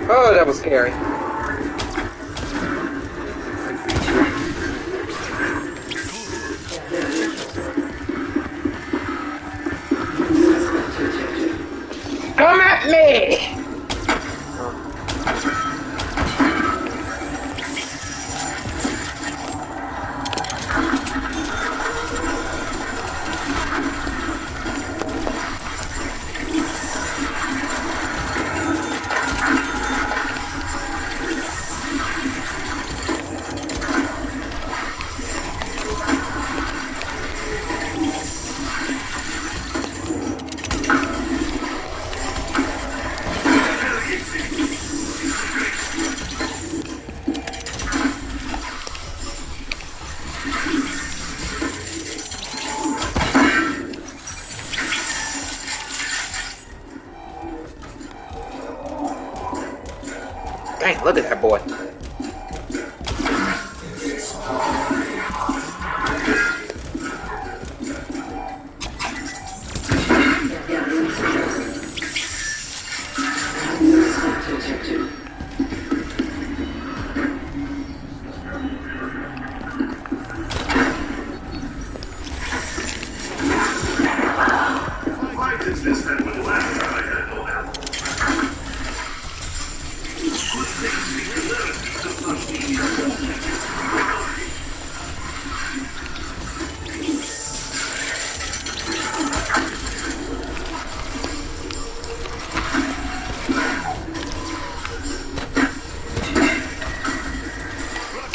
Oh, that was scary. Come at me! Dang, look at that boy. Why is this that with the last time I had no help?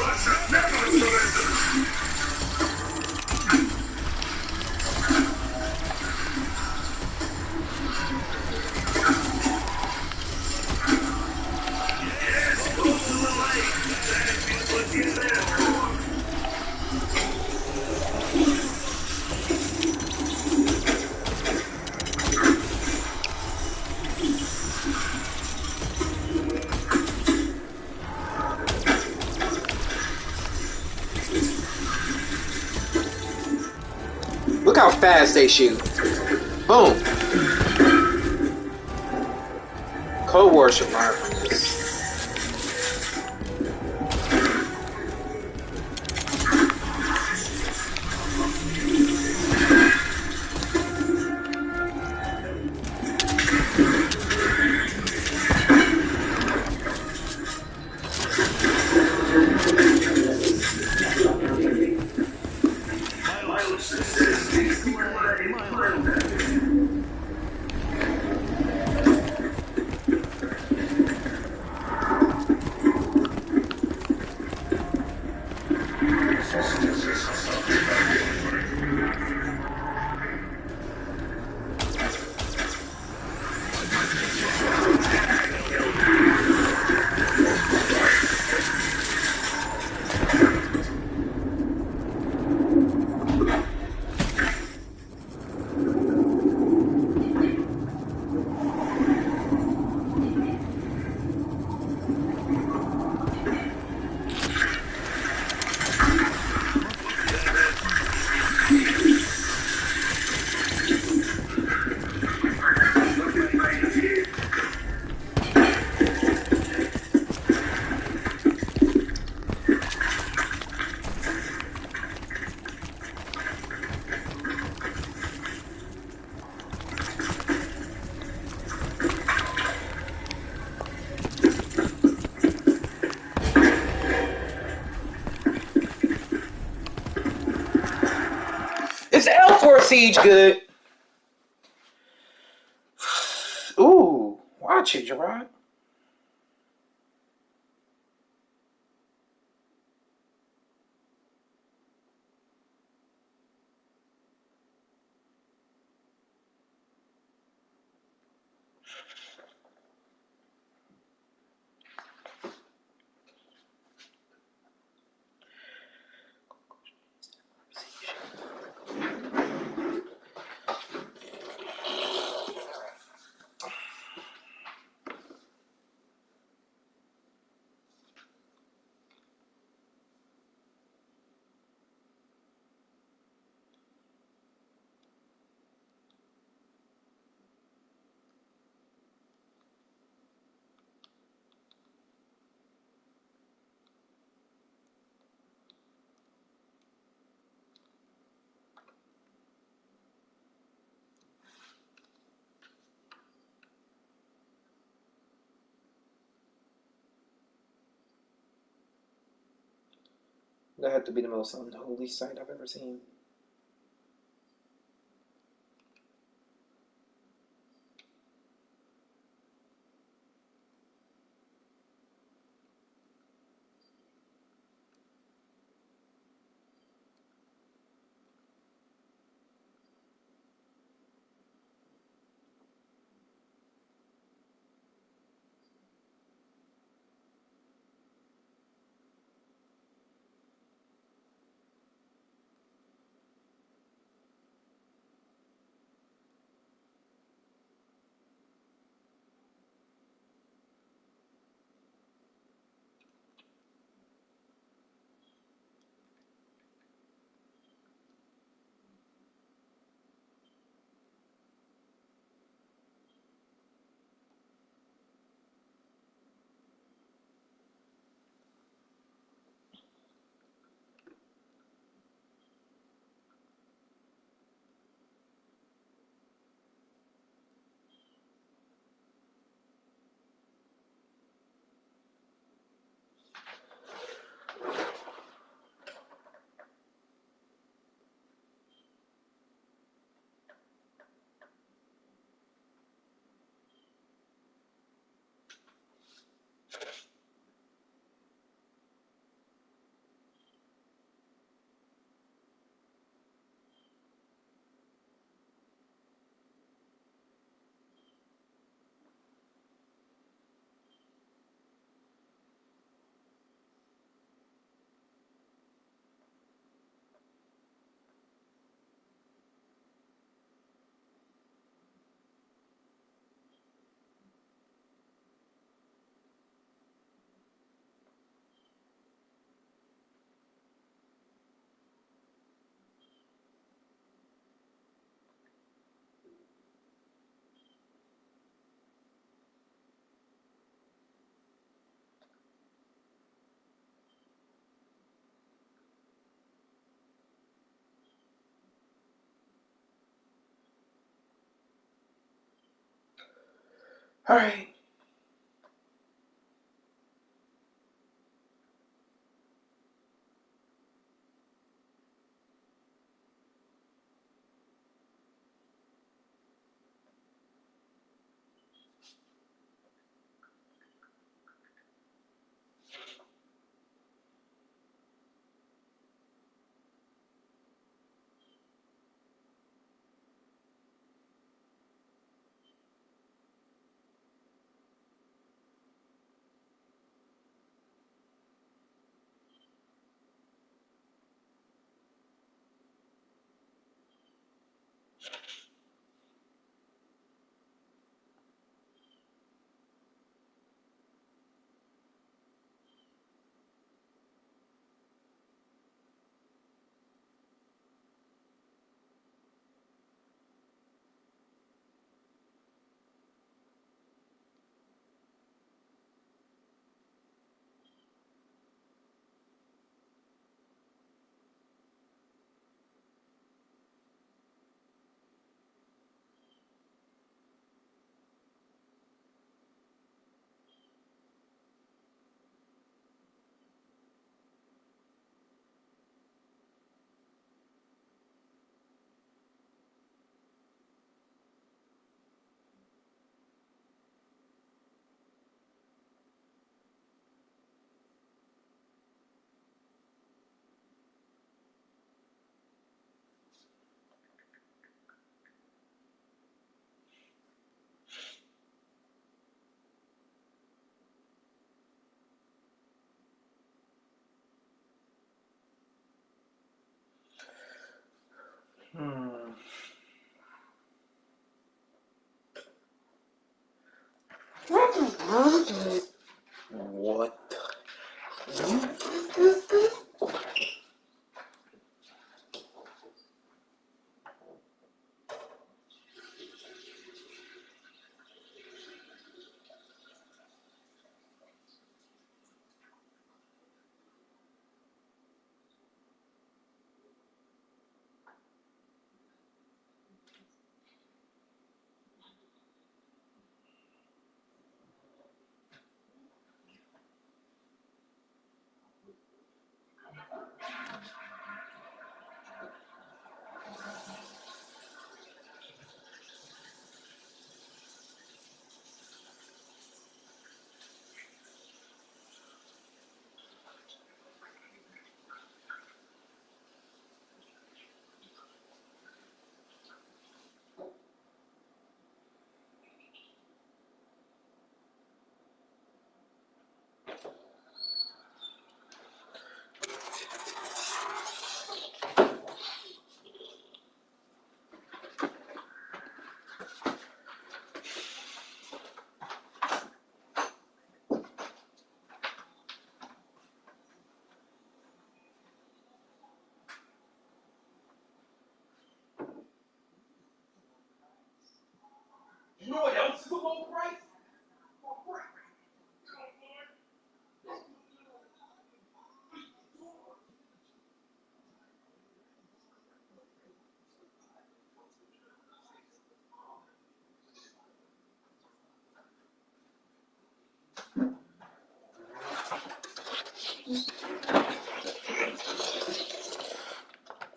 Russia never surrenders! Yes, go to the lake! That is what you're there for! Look how fast they shoot. Boom. Cold War should learn from this. Is L4 Siege good? Ooh, watch it, Gerard. That had to be the most unholy sight I've ever seen. Alright. What?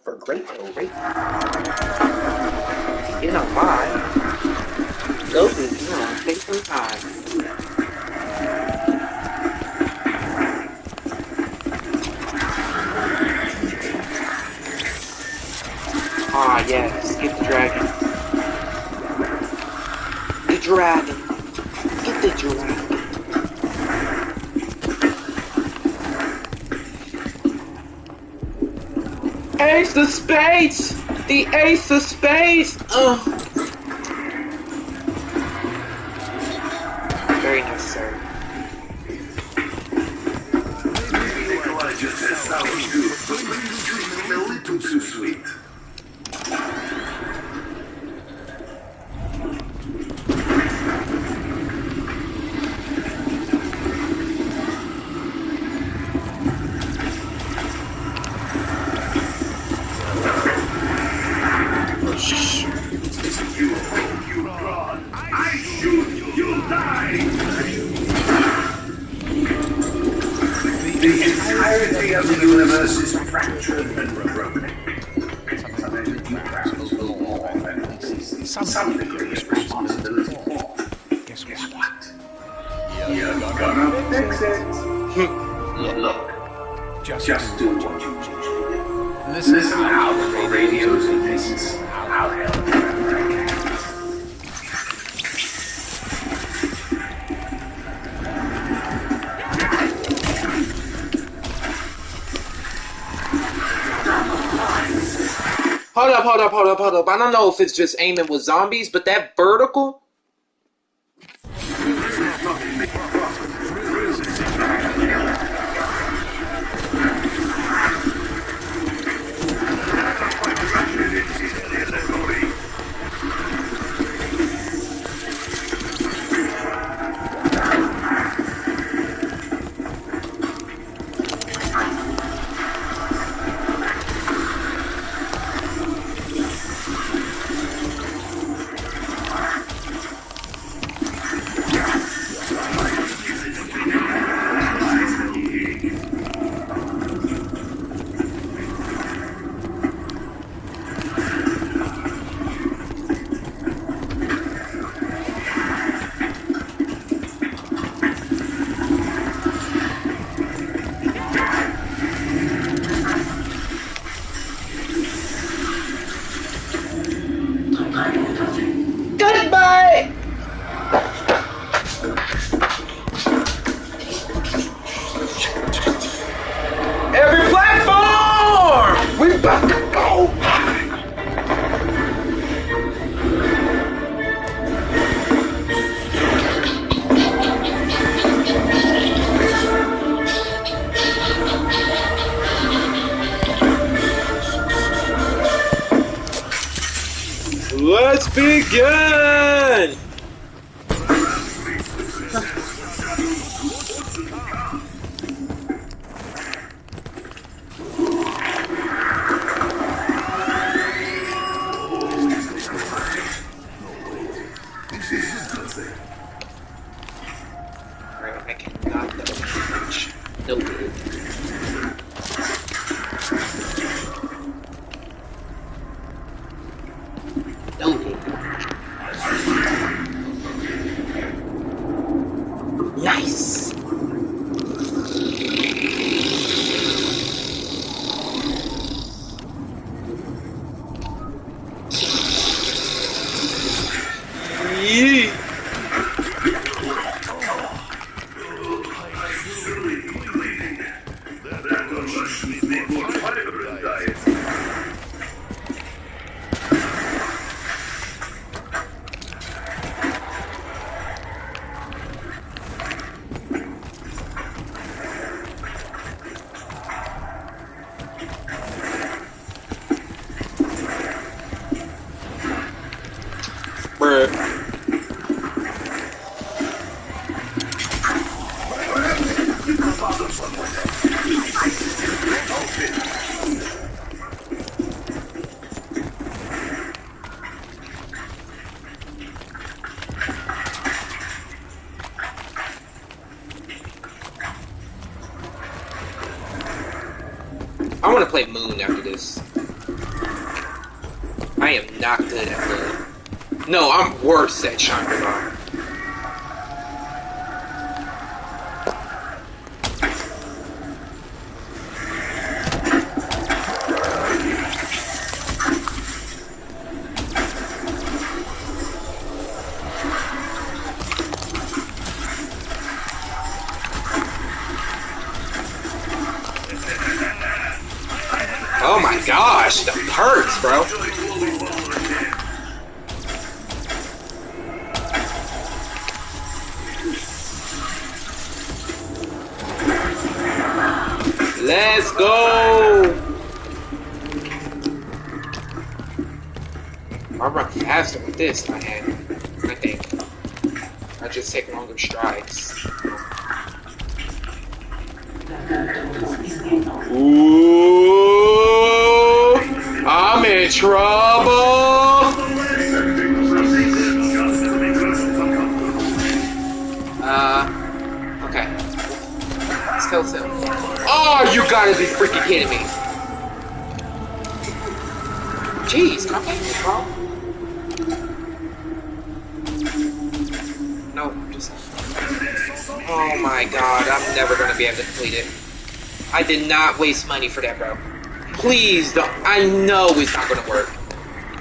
For great rate. Getting a vibe. Those is take some time. Ah, yes, get the dragon. The dragon. Get the dragon. Ace of spades! The ace of spades! Ugh. Very necessary. Nikolai just said sounds good, but please treat me a little too sweet. The entirety of the universe is fractured and broken. Some degree of responsibility for. Guess what? You're gonna fix it. Look, just do what you do. Listen out for radios and discs. I'll help you. Hold up. I don't know if it's just aiming with zombies, but that vertical? Goodbye! Every platform! We about to go! Let's begin! Alright, I cannot double damage. Nope. Nice! Yee! Bruh. want to play Moon after this. I am not good at Moon. No, I'm worse at Chandra. Oh my gosh, the perks, bro. Let's go. I'll run faster with this, I think. I just take longer strides. Ooh, I'm in trouble. Okay. Let's kill him. Oh, you gotta be freaking kidding me. Jeez, come back, bro. No, just... Oh my god, I'm never gonna be able to complete it. I did not waste money for that, bro. Please don't. I know it's not gonna work.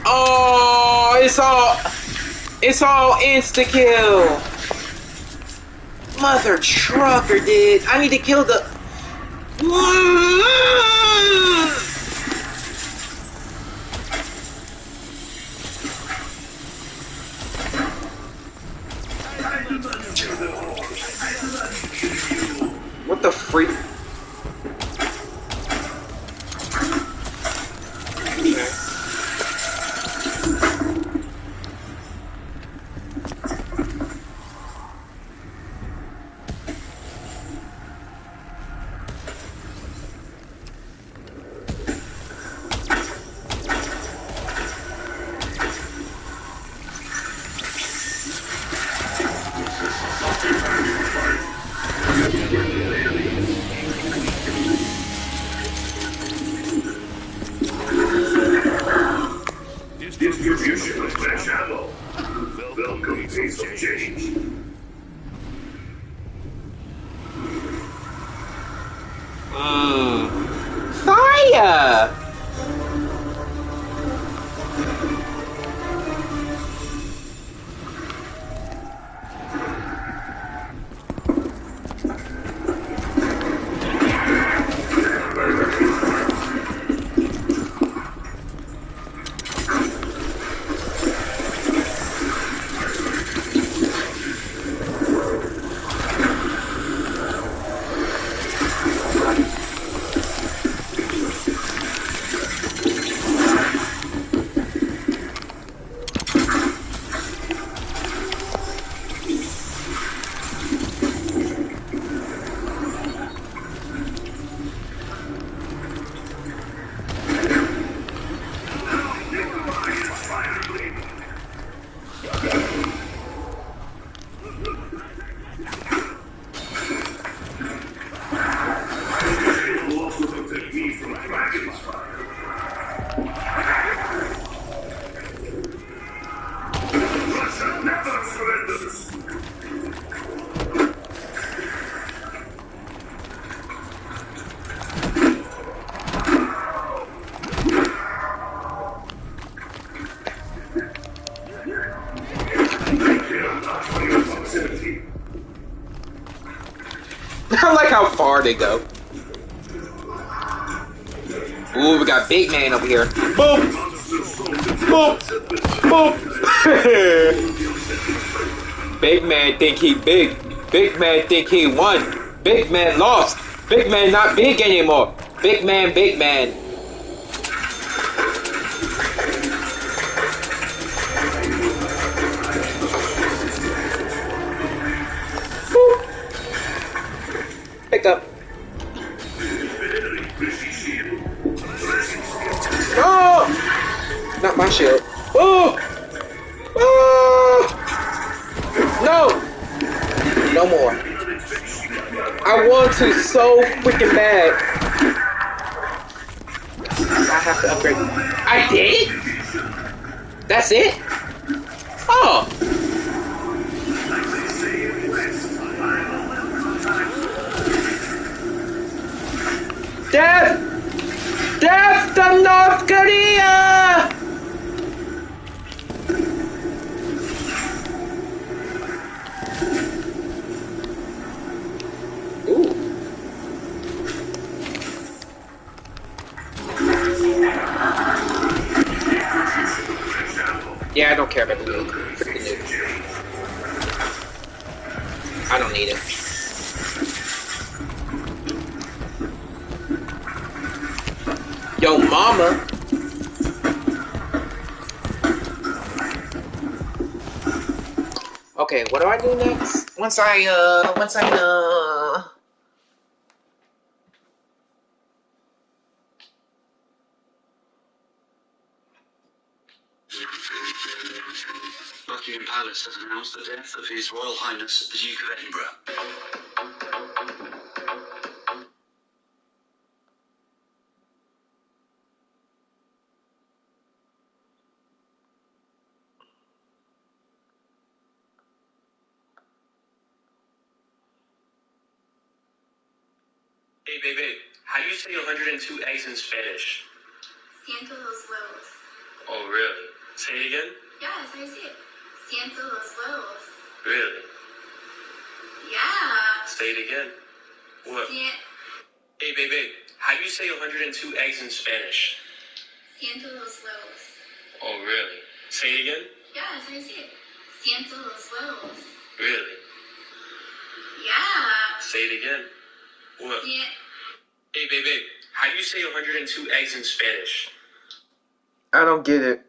Oh, it's all insta-kill. Mother trucker, dude. I need to kill the... What the freak? Distribution of fresh ammo. Welcome pace of change. Fire! I like how far they go. Ooh, we got big man over here. Boom! Boom! Boom! Big man think he big. Big man think he won. Big man lost. Big man not big anymore. Big man, big man. Boop. Pick up. No! Not my shield. Oh! Oh! No! No more. I want to so freaking bad. I have to upgrade. I did? That's it? Oh. Death! Death to North Korea! Ooh. Yeah, I don't care about the nuke. Frick the nuke. I don't need it. Yo, mama. Okay, what do I do next? Once I Buckingham Palace has announced the death of His Royal Highness the Duke of Edinburgh. Hey, baby, how do you say 102 eggs in Spanish? Ciento los huevos. Oh, really? Say it again? Yeah, that's how you say it. Ciento los huevos. Really? Yeah. Say it again. What? Hey, baby, how do you say 102 eggs in Spanish? Ciento los huevos. Oh, really? Say it again? Yeah, that's how you say it. Ciento los huevos. Really? Yeah. Say it again. What? Hey, baby, how do you say 102 eggs in Spanish? I don't get it.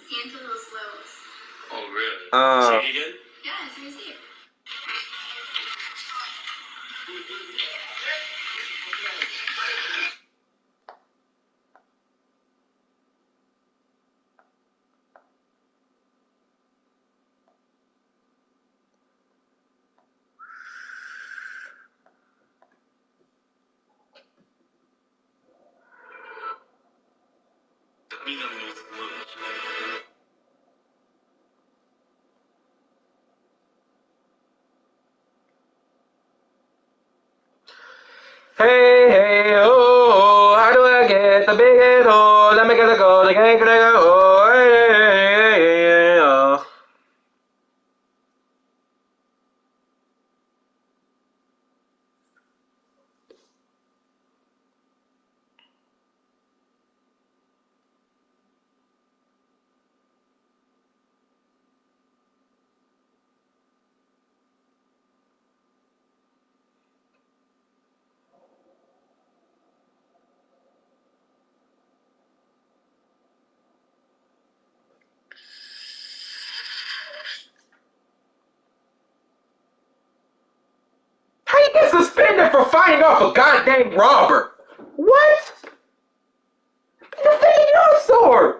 Ciento los huevos. Oh, really? Say it again? Yeah, that's how you say it. Hey, hey, oh, how do I get the big head? Oh, let me get a go, the gang, oh, hey, hey, hey, oh. How you get suspended for fighting off a goddamn robber? What? Defend your sword!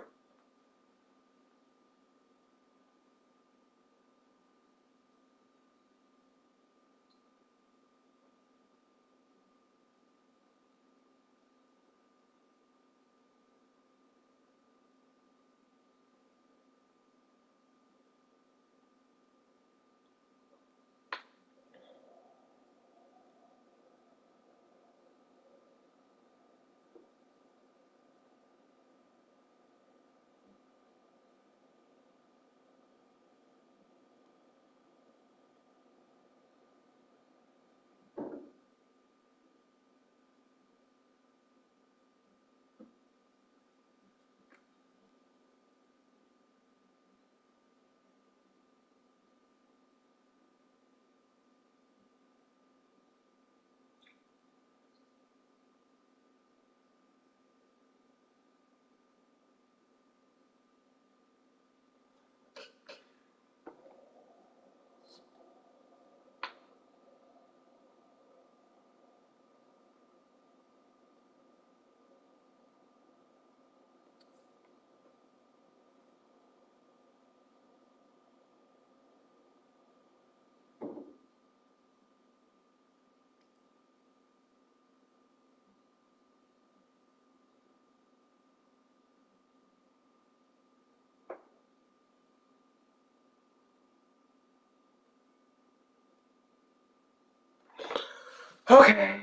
Okay.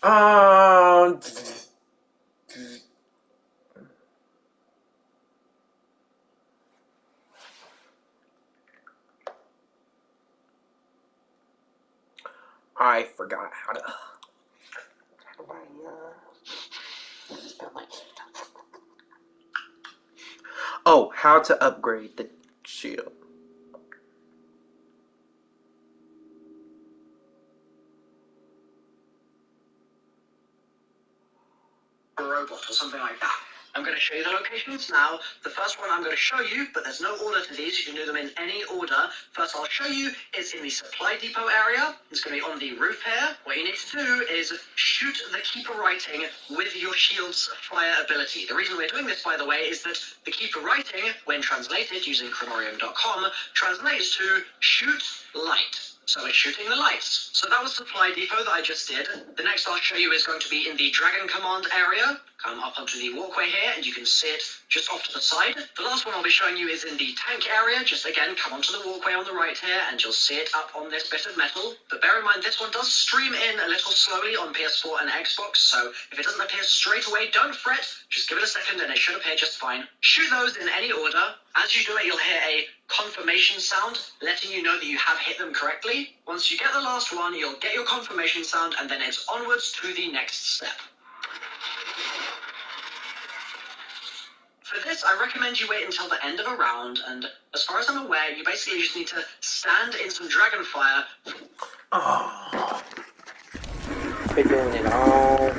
Um. I forgot how to. Oh, how to upgrade the shield. A robot or something like that. I'm going to show you the locations now. The first one I'm going to show you, but there's no order to these. You can do them in any order. First I'll show you is in the supply depot area. It's going to be on the roof here. What you need to do is shoot the keeper writing with your shield's fire ability. The reason we're doing this, by the way, is that the keeper writing, when translated using chronorium.com, translates to shoot light. So it's shooting the lights. So that was supply depot that I just did. The next I'll show you is going to be in the dragon command area. Come up onto the walkway here and you can see it just off to the side. The last one I'll be showing you is in the tank area. Just again, come onto the walkway on the right here and you'll see it up on this bit of metal. But bear in mind, this one does stream in a little slowly on PS4 and Xbox. So if it doesn't appear straight away, don't fret. Just give it a second and it should appear just fine. Shoot those in any order. As you do it, you'll hear a confirmation sound, letting you know that you have hit them correctly. Once you get the last one, you'll get your confirmation sound, and then it's onwards to the next step. For this, I recommend you wait until the end of a round, and as far as I'm aware, you basically just need to stand in some dragon fire. Oh. Been doing it all.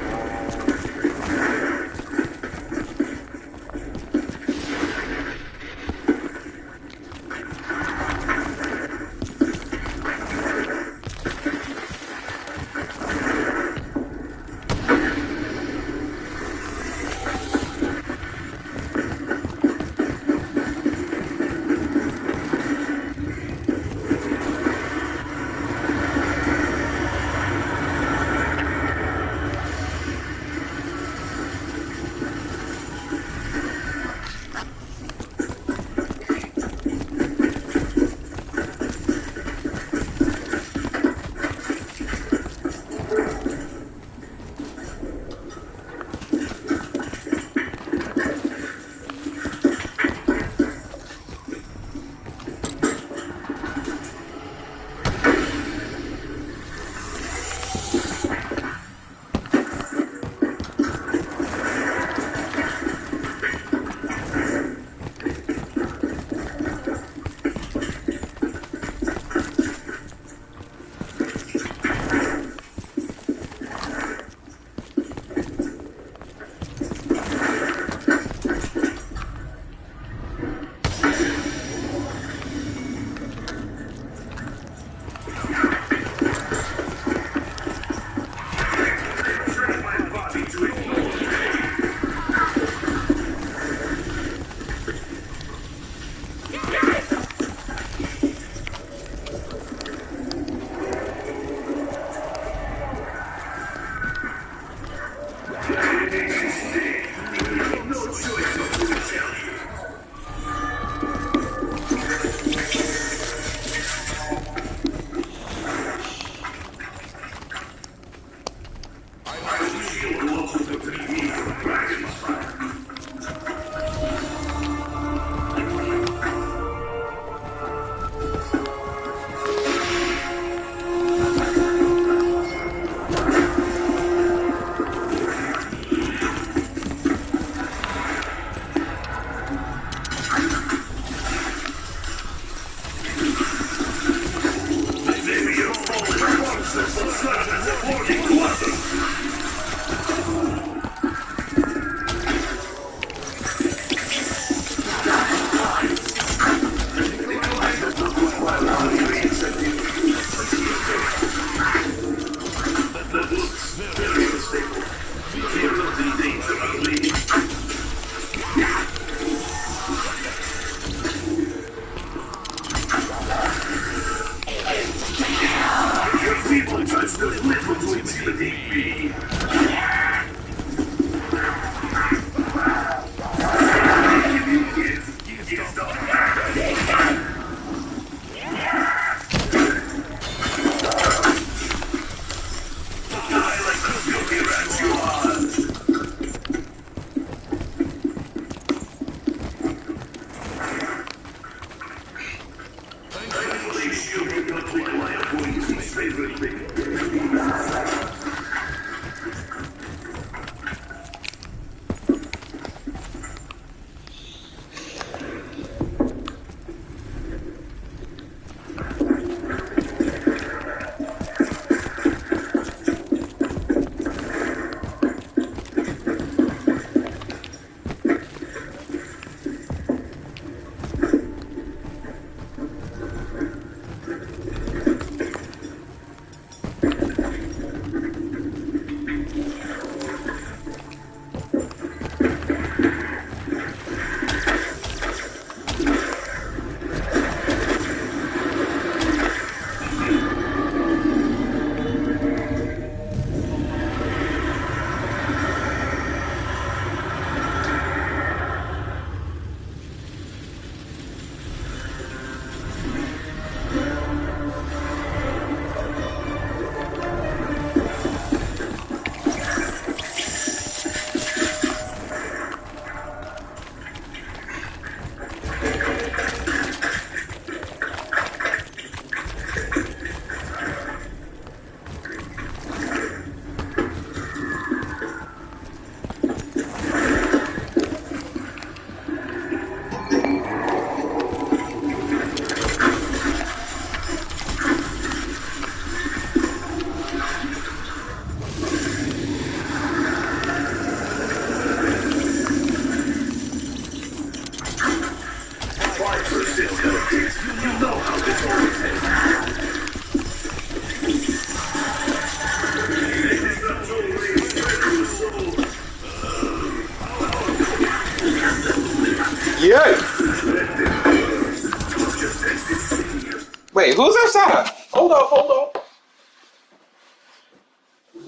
Who's outside? Hold up.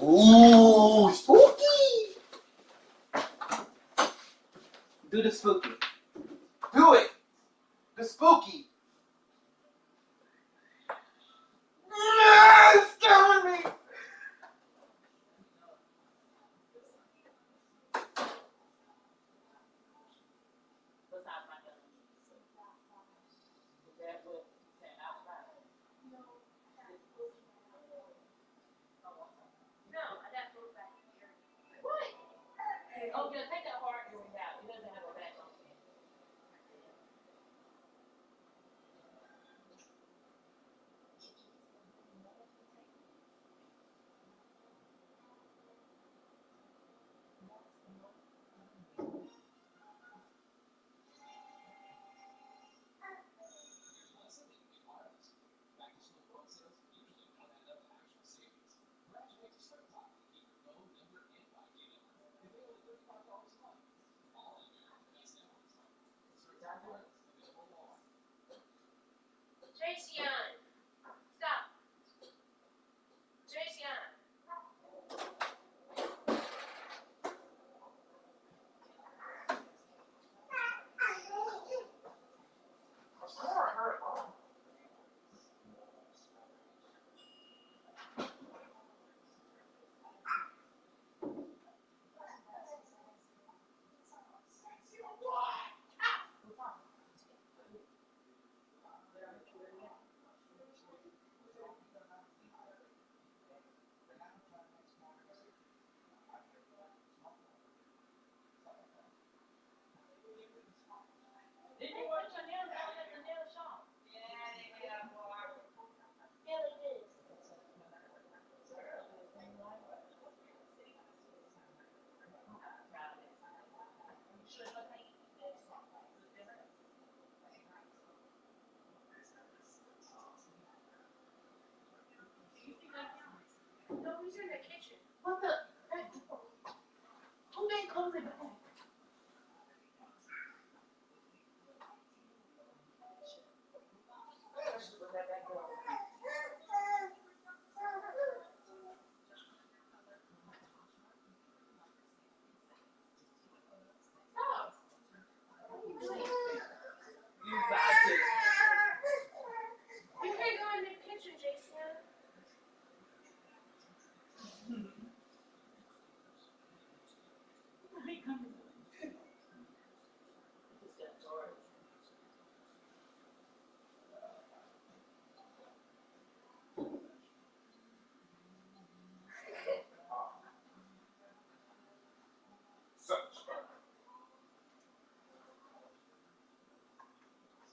Ooh, spooky. Do the spooky. Do it. The spooky. It's killing me.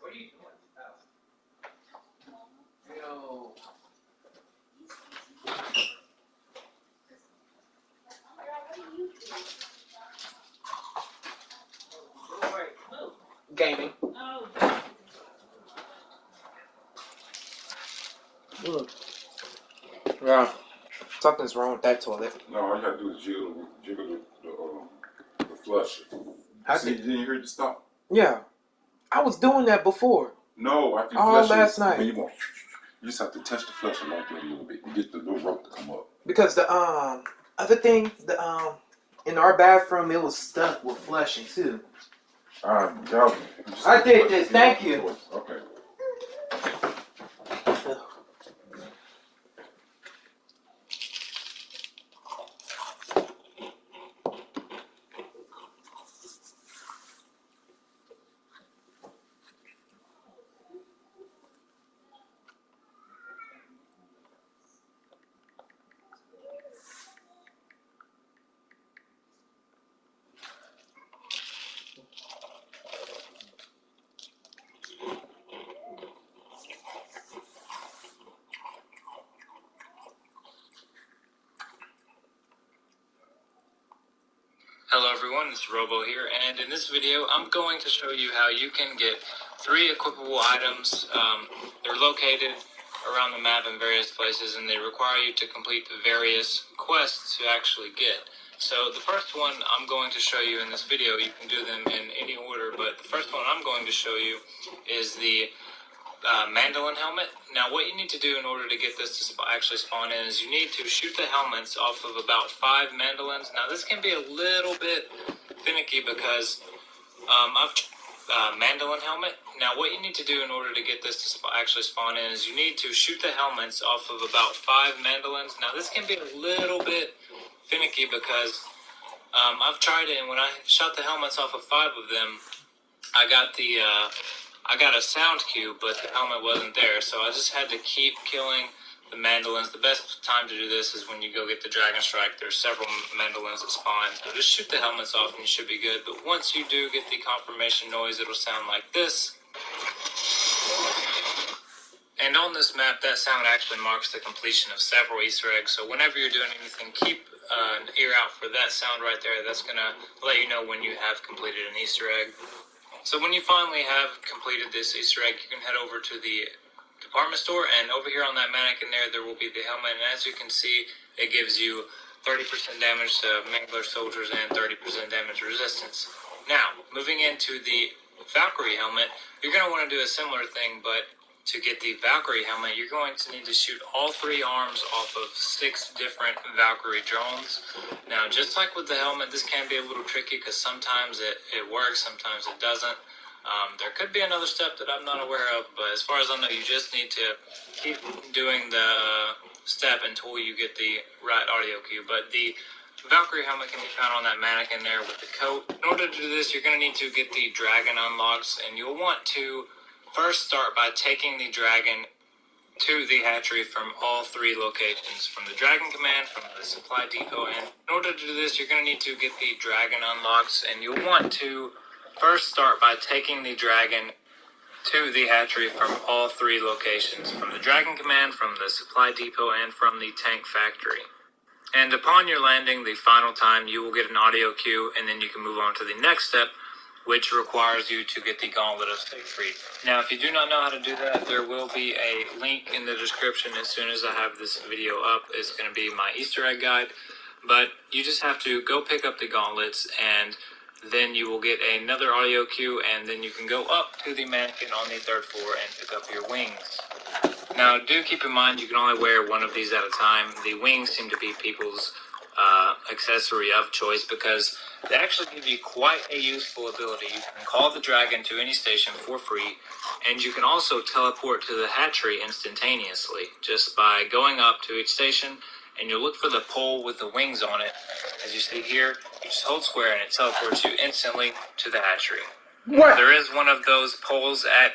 What are you doing? Yo. Gaming. Yeah. Something's wrong with that toilet. No, all you gotta do is jiggle the flusher. You didn't hear it stop? Yeah. I was doing that before. No, after you all flush last it, night. when you just have to touch the flusher like that a little bit to get the little rope to come up. Because the other thing, in our bathroom it was stuck with flushing too. I did this, thank you. Okay. Hello everyone, it's Robo here, and in this video I'm going to show you how you can get 3 equipable items. They're located around the map in various places, and they require you to complete the various quests to actually get. So the first one I'm going to show you in this video, you can do them in any order, but the first one I'm going to show you is the mandolin helmet. Now what you need to do in order to get this to actually spawn in is you need to shoot the helmets off of about 5 mandolins. Now this can be a little bit finicky because mandolin helmet. Now what you need to do in order to get this to actually spawn in is you need to shoot the helmets off of about 5 mandolins. Now this can be a little bit finicky because I've tried it, and when I shot the helmets off of 5 of them, I got a sound cue, but the helmet wasn't there, so I just had to keep killing the mandolins. The best time to do this is when you go get the Dragon Strike. There's several mandolins that spawn, so just shoot the helmets off and you should be good. But once you do get the confirmation noise, it'll sound like this. And on this map, that sound actually marks the completion of several Easter eggs, so whenever you're doing anything, keep an ear out for that sound right there. That's going to let you know when you have completed an Easter egg. So when you finally have completed this Easter egg, you can head over to the department store, and over here on that mannequin there will be the helmet, and as you can see, it gives you 30% damage to Mangler soldiers and 30% damage resistance. Now, moving into the Valkyrie helmet, you're going to want to do a similar thing, but to get the Valkyrie helmet, you're going to need to shoot all 3 arms off of 6 different Valkyrie drones. Now, just like with the helmet, this can be a little tricky because sometimes it works, sometimes it doesn't. There could be another step that I'm not aware of, but as far as I know, you just need to keep doing the step until you get the right audio cue. But the Valkyrie helmet can be found on that mannequin there with the coat. In order to do this, you're going to need to get the dragon unlocks, and you'll want to first start by taking the dragon to the hatchery from all 3 locations, from the Dragon Command, from the Supply Depot, and in order to do this, you're going to need to get the dragon unlocks, and you'll want to first start by taking the dragon to the hatchery from all 3 locations, from the Dragon Command, from the Supply Depot, and from the Tank Factory. And upon your landing, the final time, you will get an audio cue, and then you can move on to the next step, which requires you to get the Gauntlet of Siegfried. Now, if you do not know how to do that, there will be a link in the description as soon as I have this video up. It's going to be my Easter egg guide, but you just have to go pick up the gauntlets, and then you will get another audio cue, and then you can go up to the mannequin on the 3rd floor and pick up your wings. Now, do keep in mind you can only wear one of these at a time. The wings seem to be people's accessory of choice because they actually give you quite a useful ability. You can call the dragon to any station for free, and you can also teleport to the hatchery instantaneously just by going up to each station, and you look for the pole with the wings on it. As you see here, you just hold square and it teleports you instantly to the hatchery. What? There is one of those poles at...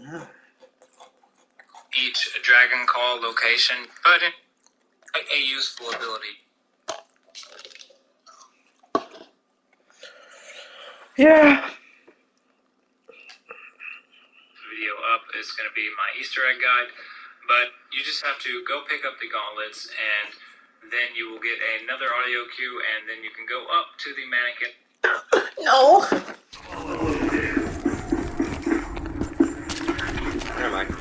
Yeah. Each Dragon Call location, but a useful ability. Yeah. Video up is going to be my Easter egg guide, but you just have to go pick up the gauntlets, and then you will get another audio cue, and then you can go up to the mannequin. No. Never mind.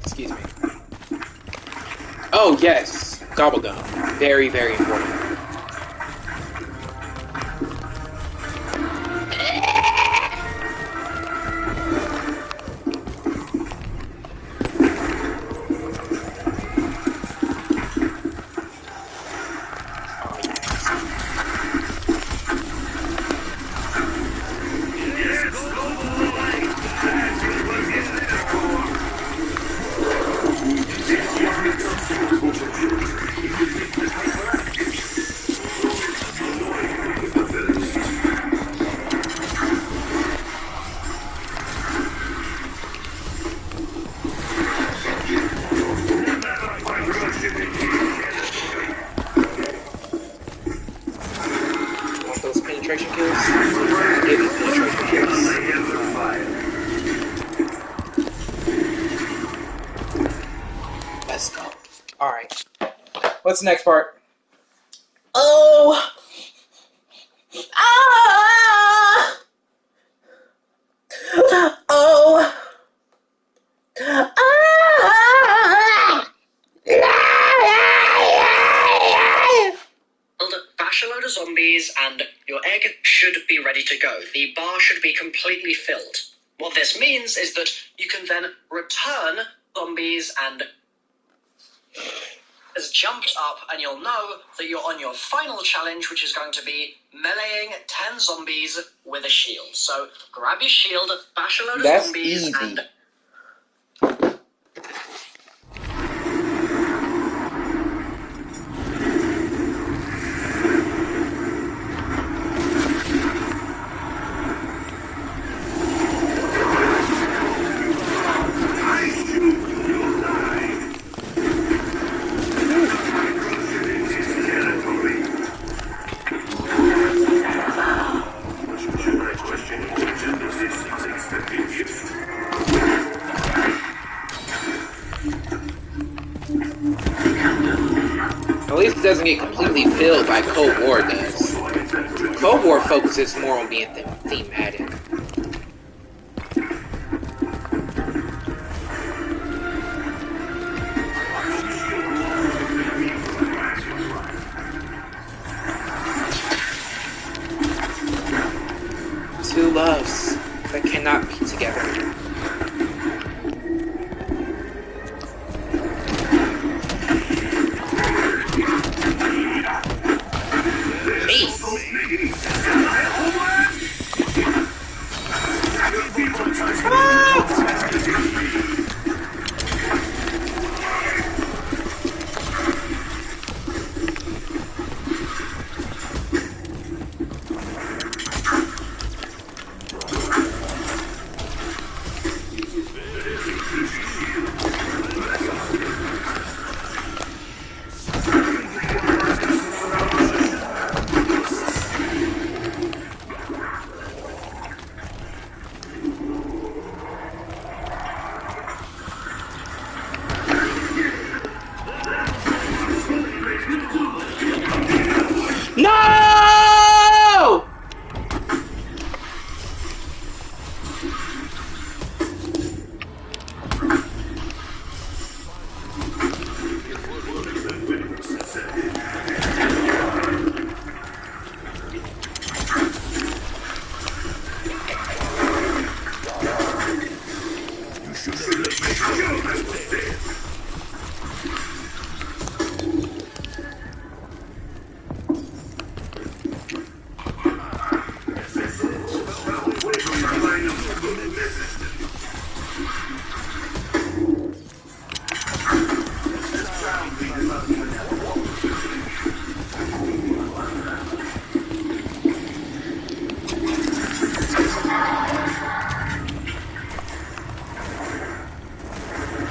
Excuse me. Oh, yes. Gobble gum. Very, very important. Want those penetration kills? Give me penetration kills. Let's go. Alright. What's the next part? Oh! Ah! Oh! Ah! Bash a load of zombies, and your egg should be ready to go. The bar should be completely filled. What this means is that you can then return zombies and has jumped up, and you'll know that you're on your final challenge, which is going to be meleeing 10 zombies with a shield. So grab your shield, bash a load of zombies, easy. and At least it doesn't get completely filled like Cold War does. Cold War focuses more on being thematic. Two loves that cannot be together. No!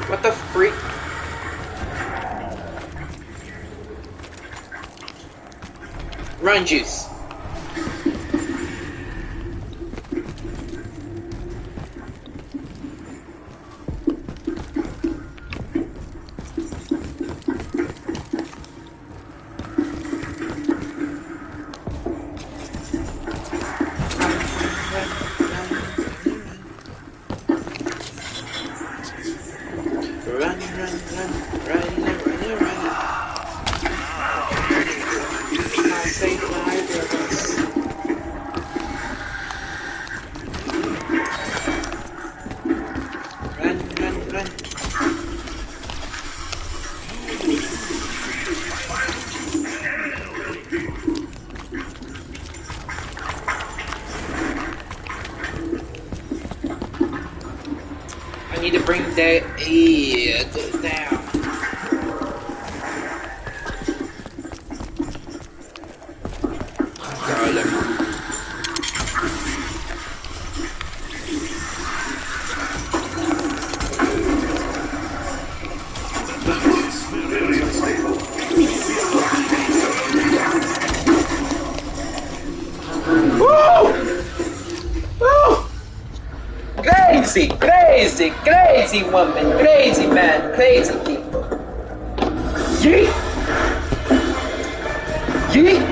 What the freak? Run juice. I need to bring that down. Crazy, crazy, crazy woman, crazy man, crazy people. Yeet! Yeet!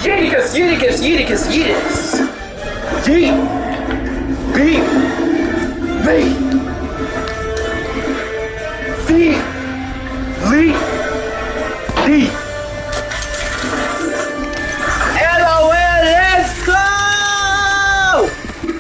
Yeetikus, yeetikus, yeetikus, yeetikus! Yeet! Beep! Beep! Beep! Leap! Deep! LOL, let's go!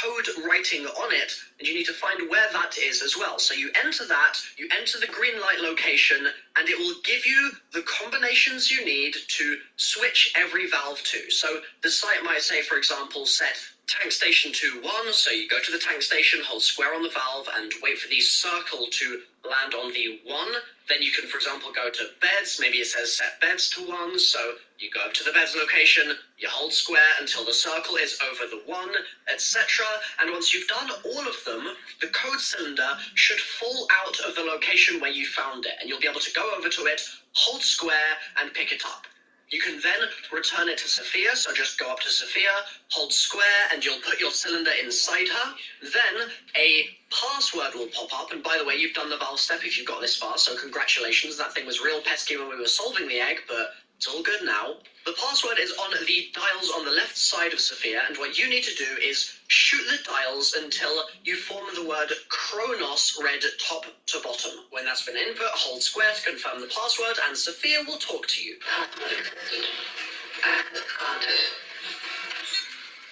code writing on it, and you need to find where that is as well. So you enter that, you enter the green light location, and it will give you the combinations you need to switch every valve to. So the site might say, for example, set tank station to 1, so you go to the tank station, hold square on the valve, and wait for the circle to land on the 1. Then you can, for example, go to beds. Maybe it says set beds to 1, so you go up to the beds location, you hold square until the circle is over the 1, etc. And once you've done all of them, the code cylinder should fall out of the location where you found it, and you'll be able to go over to it, hold square, and pick it up. You can then return it to Sophia, so just go up to Sophia, hold square, and you'll put your cylinder inside her. Then a password will pop up, and by the way, you've done the valve step if you've got this far, so congratulations. That thing was real pesky when we were solving the egg, but it's all good now. The password is on the dials on the left side of Sophia, and what you need to do is shoot the dials until you form the word Kronos read top to bottom. When that's been input, hold square to confirm the password, and Sophia will talk to you.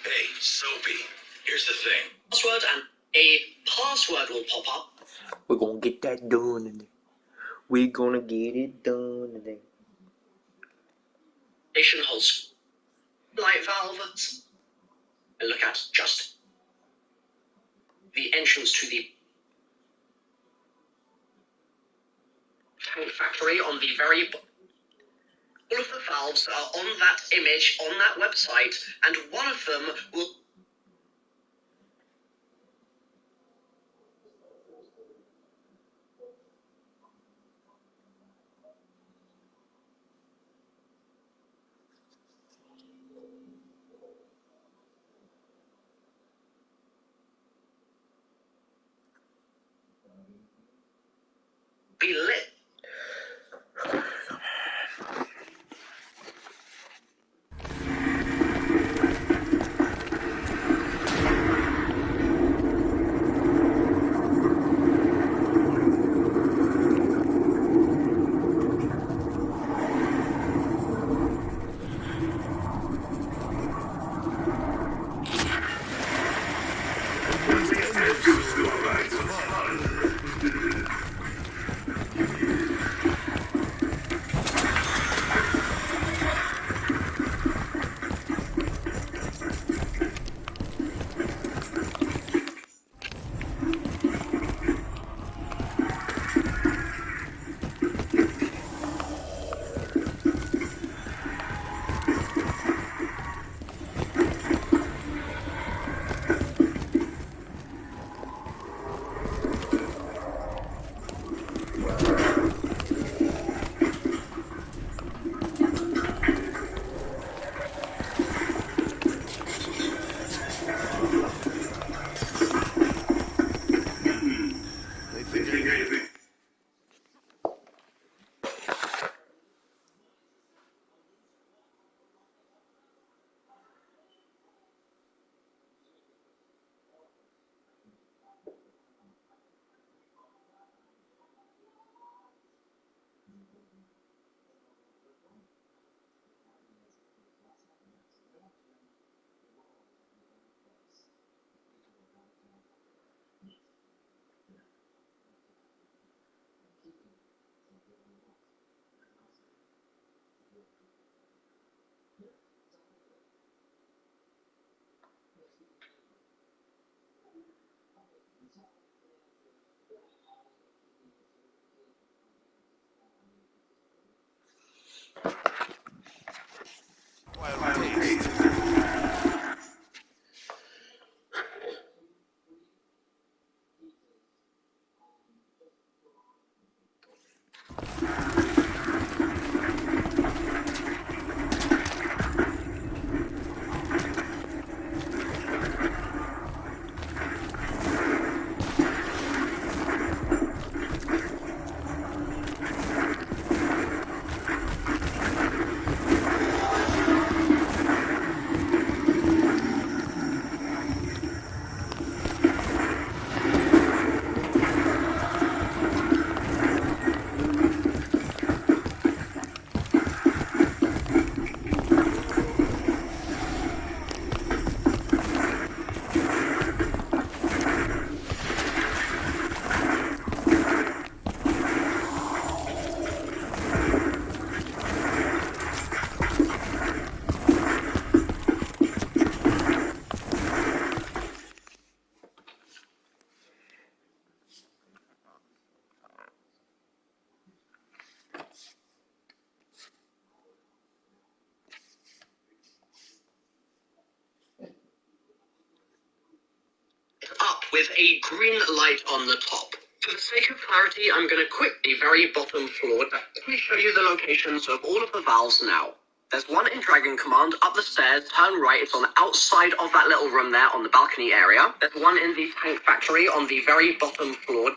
Hey, Soapy, here's the thing. Password, and a password will pop up. We're gonna get that done today. We're gonna get it done today. Station holds light valve, and look at just the entrance to the tank factory on the very all of the valves are on that image on that website, and one of them will be lit. with a green light on the top. For the sake of clarity, I'm going to quit the very bottom floor to quickly show you the locations of all of the valves now. There's one in Dragon Command, up the stairs, turn right, it's on the outside of that little room there on the balcony area. There's one in the tank factory on the very bottom floor.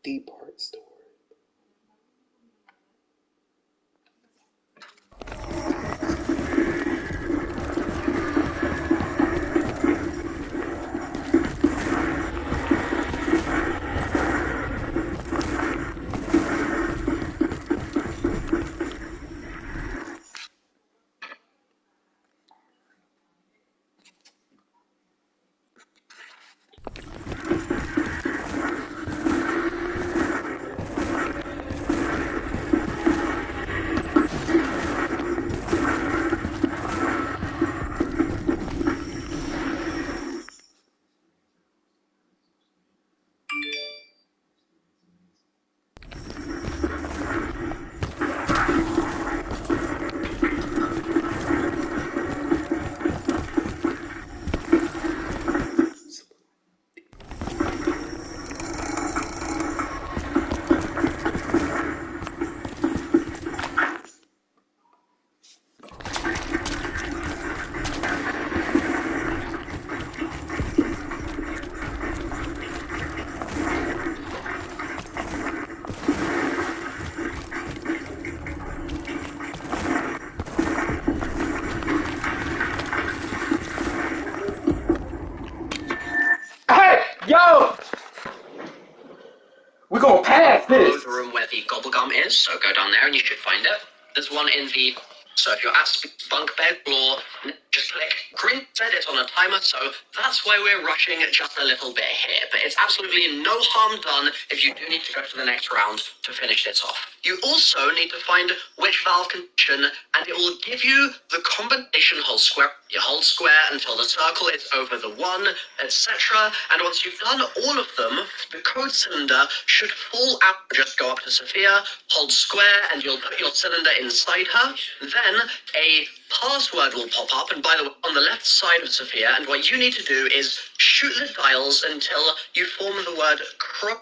Deep part store. Yo! We're gonna pass Follow this! the room where the gobblegum is, so go down there and you should find it. There's one in the... So if you're at bunk bed floor, just click green said it's on a timer, so that's why we're rushing just a little bit here. But it's absolutely no harm done if you do need to go to the next round to finish this off. You also need to find which valve condition, and it will give you the combination hold square. You hold square until the circle is over the 1, etc. And once you've done all of them, the code cylinder should fall out. Just go up to Sophia, hold square, and you'll put your cylinder inside her. Then a password will pop up, and by the way, on the left side of Sophia, and what you need to do is shoot the dials until you form the word Kronos.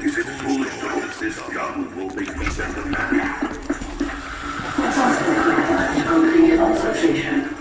Is it foolish to hope this gun will be better? Association.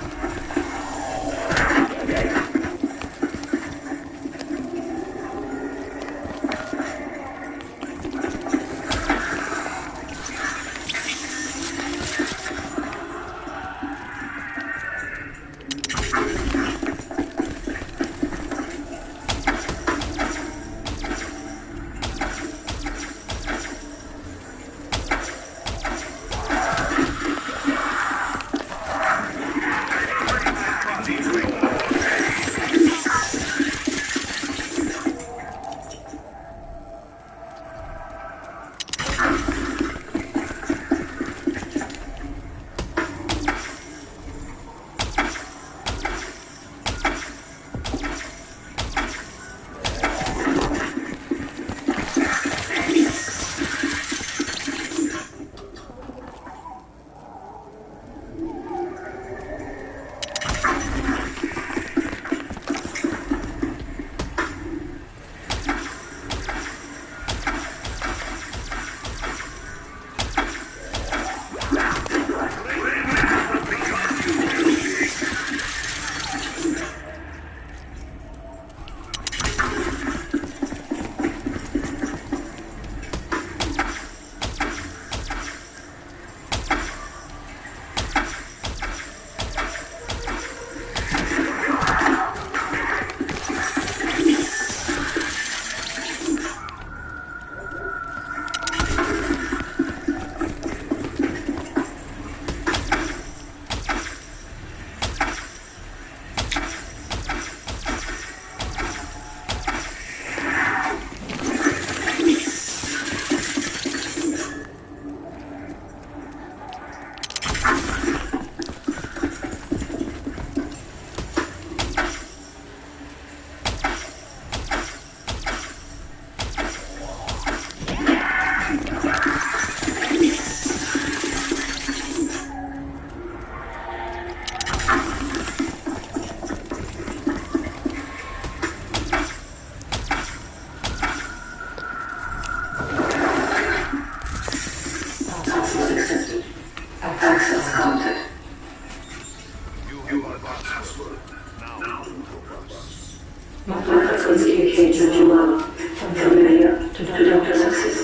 Your platforms indicate that you are from familiar to Dr. Success.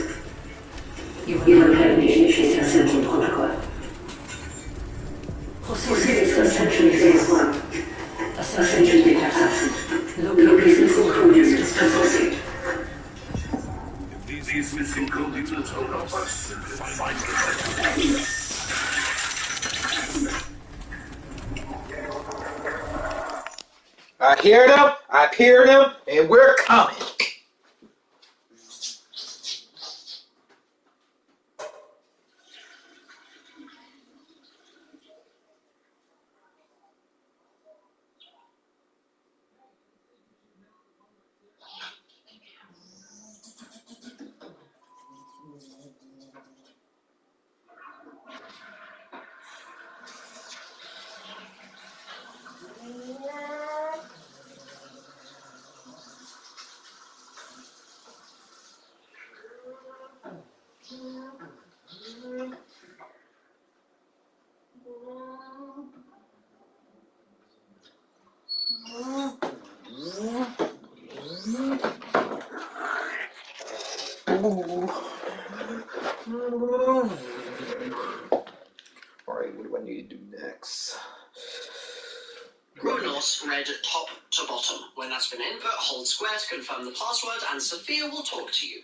You will have initiated a central protocol. Proceed with Century Phase 1. Assassin data absent. Locate missing codes to associate. If these missing codes will help us find the I hear them, and we're coming. Alright, what do I need to do next? Kronos read top to bottom. When that's been input, hold square to confirm the password, and Sophia will talk to you.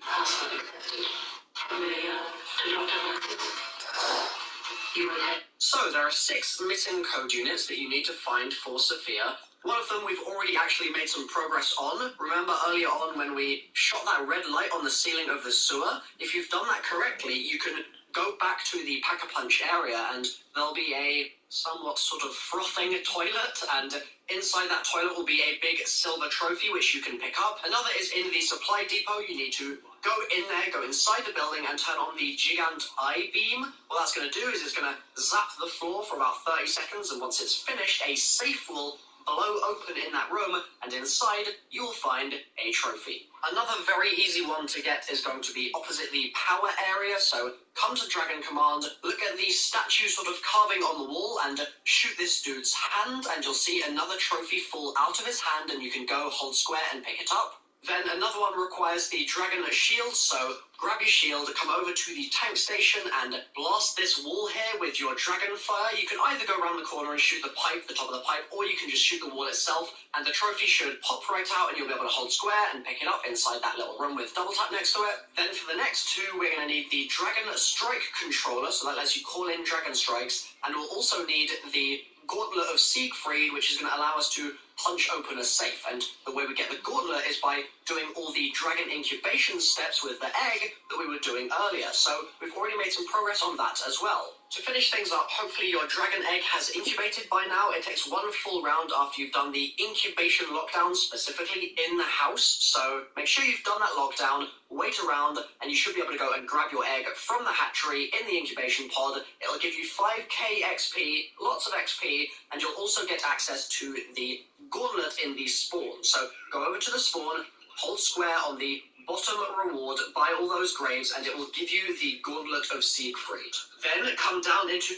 So there are 6 missing code units that you need to find for Sophia. One of them we've already actually made some progress on. Remember earlier on when we shot that red light on the ceiling of the sewer? If you've done that correctly, you can go back to the Pack-a-Punch area and there'll be a somewhat sort of frothing toilet, and inside that toilet will be a big silver trophy which you can pick up. Another is in the supply depot. You need to go in there, go inside the building and turn on the Gigant Eye Beam. What that's going to do is it's going to zap the floor for about 30 seconds, and once it's finished, a safe will blow open in that room, and inside you'll find a trophy. Another very easy one to get is going to be opposite the power area, so come to Dragon Command, look at the statue sort of carving on the wall, and shoot this dude's hand, and you'll see another trophy fall out of his hand, and you can go hold square and pick it up. Then another one requires the dragon shield, so grab your shield, come over to the tank station and blast this wall here with your dragon fire. You can either go around the corner and shoot the pipe, the top of the pipe, or you can just shoot the wall itself, and the trophy should pop right out and you'll be able to hold square and pick it up inside that little room with double tap next to it. Then for the next 2, we're going to need the Dragon Strike controller, so that lets you call in dragon strikes, and we'll also need the Gauntlet of Siegfried, which is going to allow us to punch open a safe. And the way we get the gauntlet is by doing all the dragon incubation steps with the egg that we were doing earlier. So we've already made some progress on that as well. To finish things up, hopefully your dragon egg has incubated by now. It takes 1 full round after you've done the incubation lockdown, specifically in the house. So make sure you've done that lockdown, wait around, and you should be able to go and grab your egg from the hatchery in the incubation pod. It'll give you 5k XP, lots of XP, and you'll also get access to the gauntlet in the spawn. So go over to the spawn, hold square on the bottom reward, buy all those graves, and it will give you the Gauntlet of Siegfried. Then come down into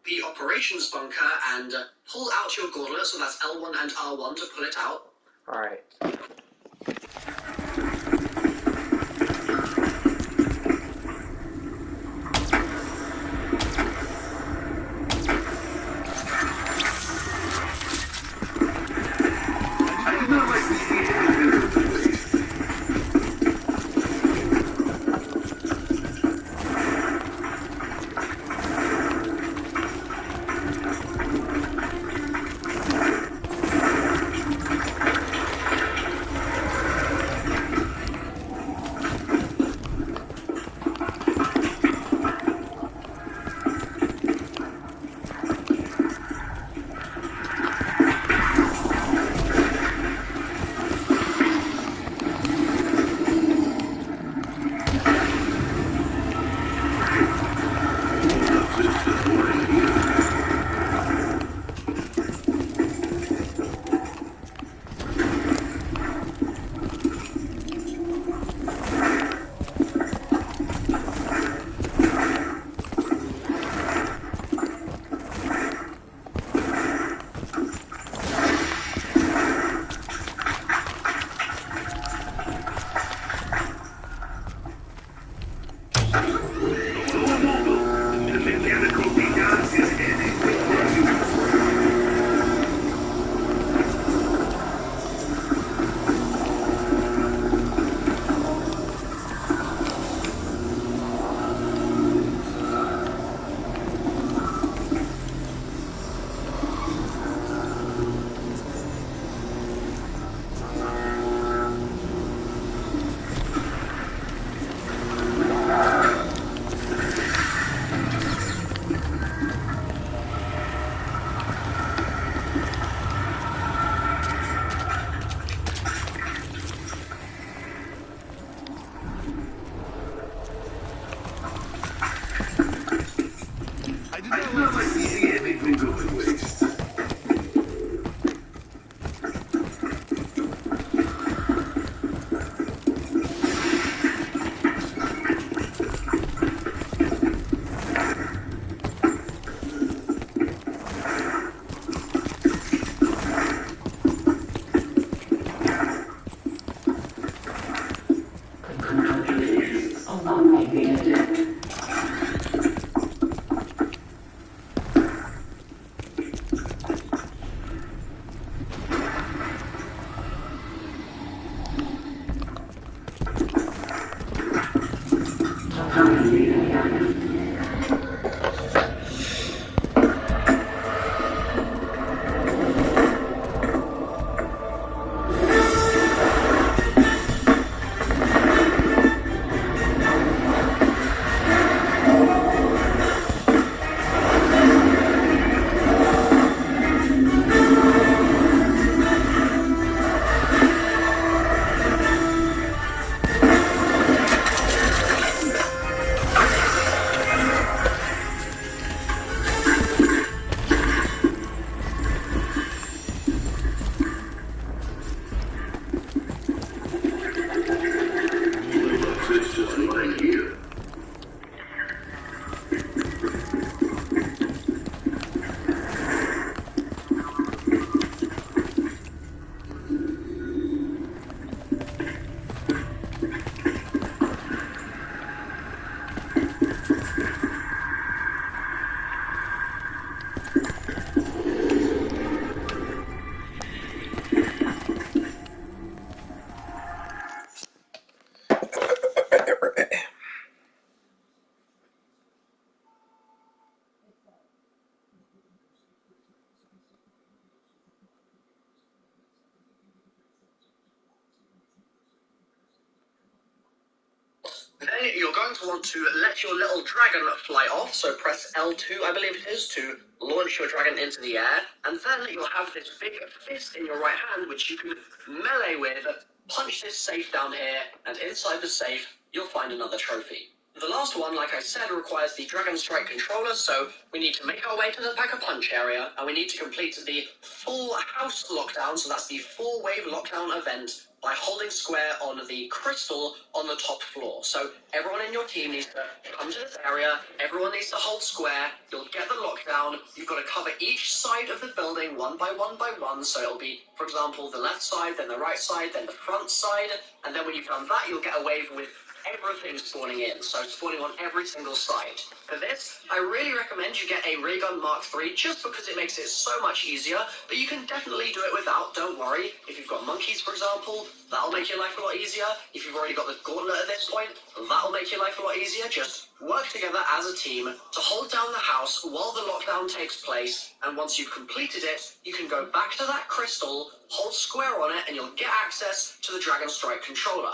the operations bunker and pull out your gauntlet, so that's L1 and R1 to pull it out. Alright. Then you're going to want to let your little dragon fly off, so press L2, I believe it is, to launch your dragon into the air, and then you'll have this big fist in your right hand, which you can melee with, punch this safe down here, and inside the safe, you'll find another trophy. The last one, like I said, requires the Dragon Strike controller, so we need to make our way to the Pack-a-Punch area, and we need to complete the full house lockdown, so that's the 4-wave lockdown event, by holding square on the crystal on the top floor. So everyone in your team needs to come to this area, everyone needs to hold square, you'll get the lockdown, you've got to cover each side of the building one by one, so it'll be, for example, the left side, then the right side, then the front side, and then when you've done that, you'll get a wave with everything spawning in, so spawning on every single side. For this, I really recommend you get a Ray Gun Mark III just because it makes it so much easier, but you can definitely do it without, don't worry. If you've got monkeys, for example, that'll make your life a lot easier. If you've already got the gauntlet at this point, that'll make your life a lot easier. Just work together as a team to hold down the house while the lockdown takes place, and once you've completed it, you can go back to that crystal, hold square on it, and you'll get access to the Dragon Strike controller.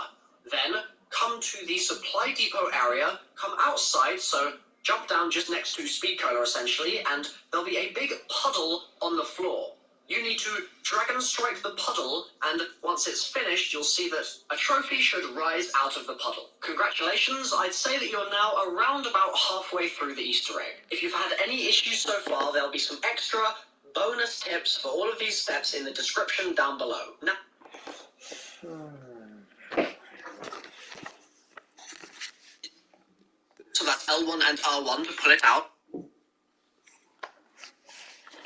Then, come to the supply depot area, come outside, so jump down just next to Speed Cola essentially, and there'll be a big puddle on the floor. You need to Dragon Strike the puddle, and once it's finished, you'll see that a trophy should rise out of the puddle. Congratulations, I'd say that you're now around about halfway through the Easter egg. If you've had any issues so far, there'll be some extra bonus tips for all of these steps in the description down below. Now, so that's L1 and R1 to pull it out.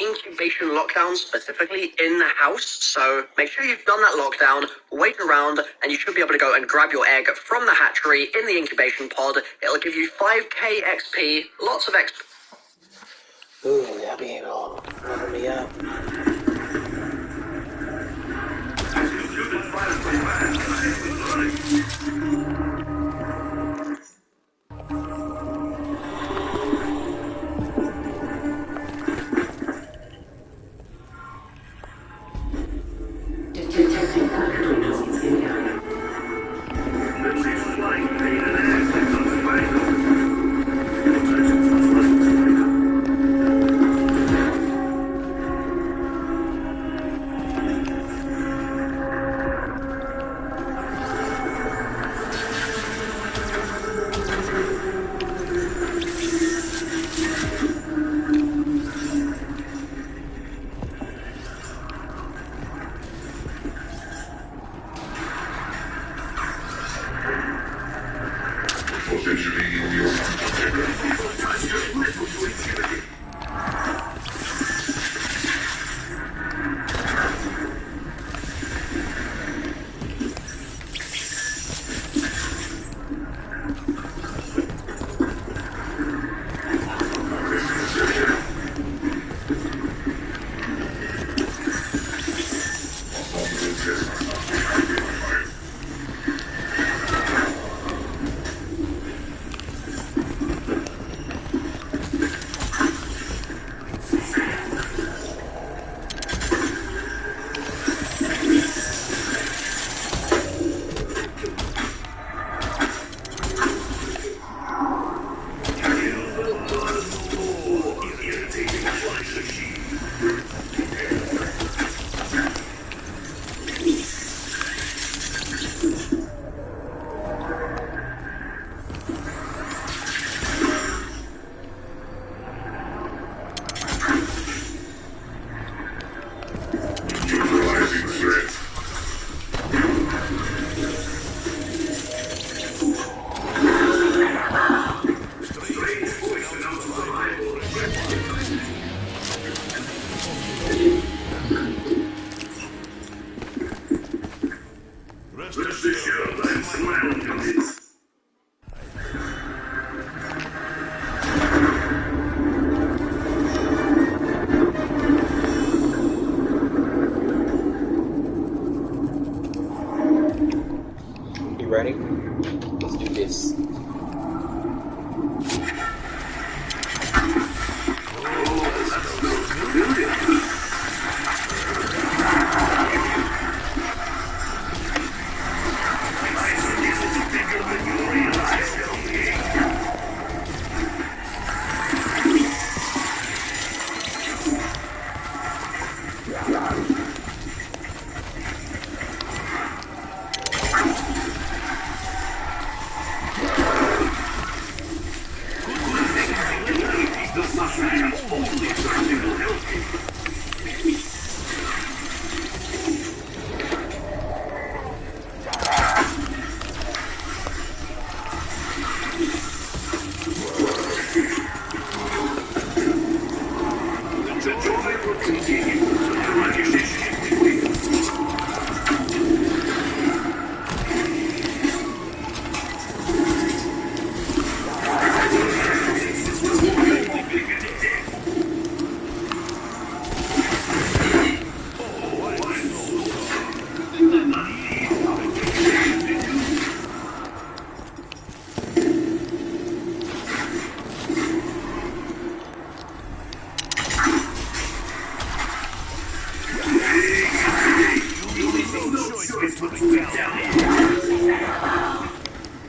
Incubation lockdown specifically in the house, so make sure you've done that lockdown, wait around, and you should be able to go and grab your egg from the hatchery in the incubation pod. It'll give you 5k XP, lots of XP. Ooh, that'll be able to level me up. Detecting factories in area.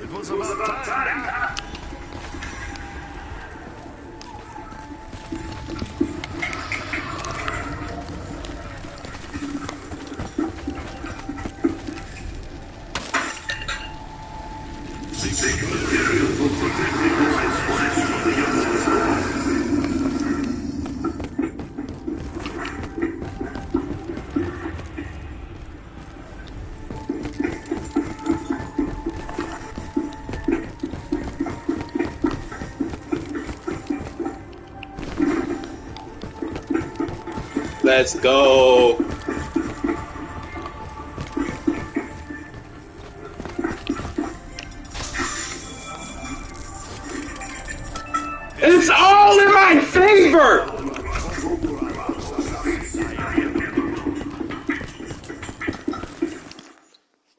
It was about time. Let's go. It's all in my favor.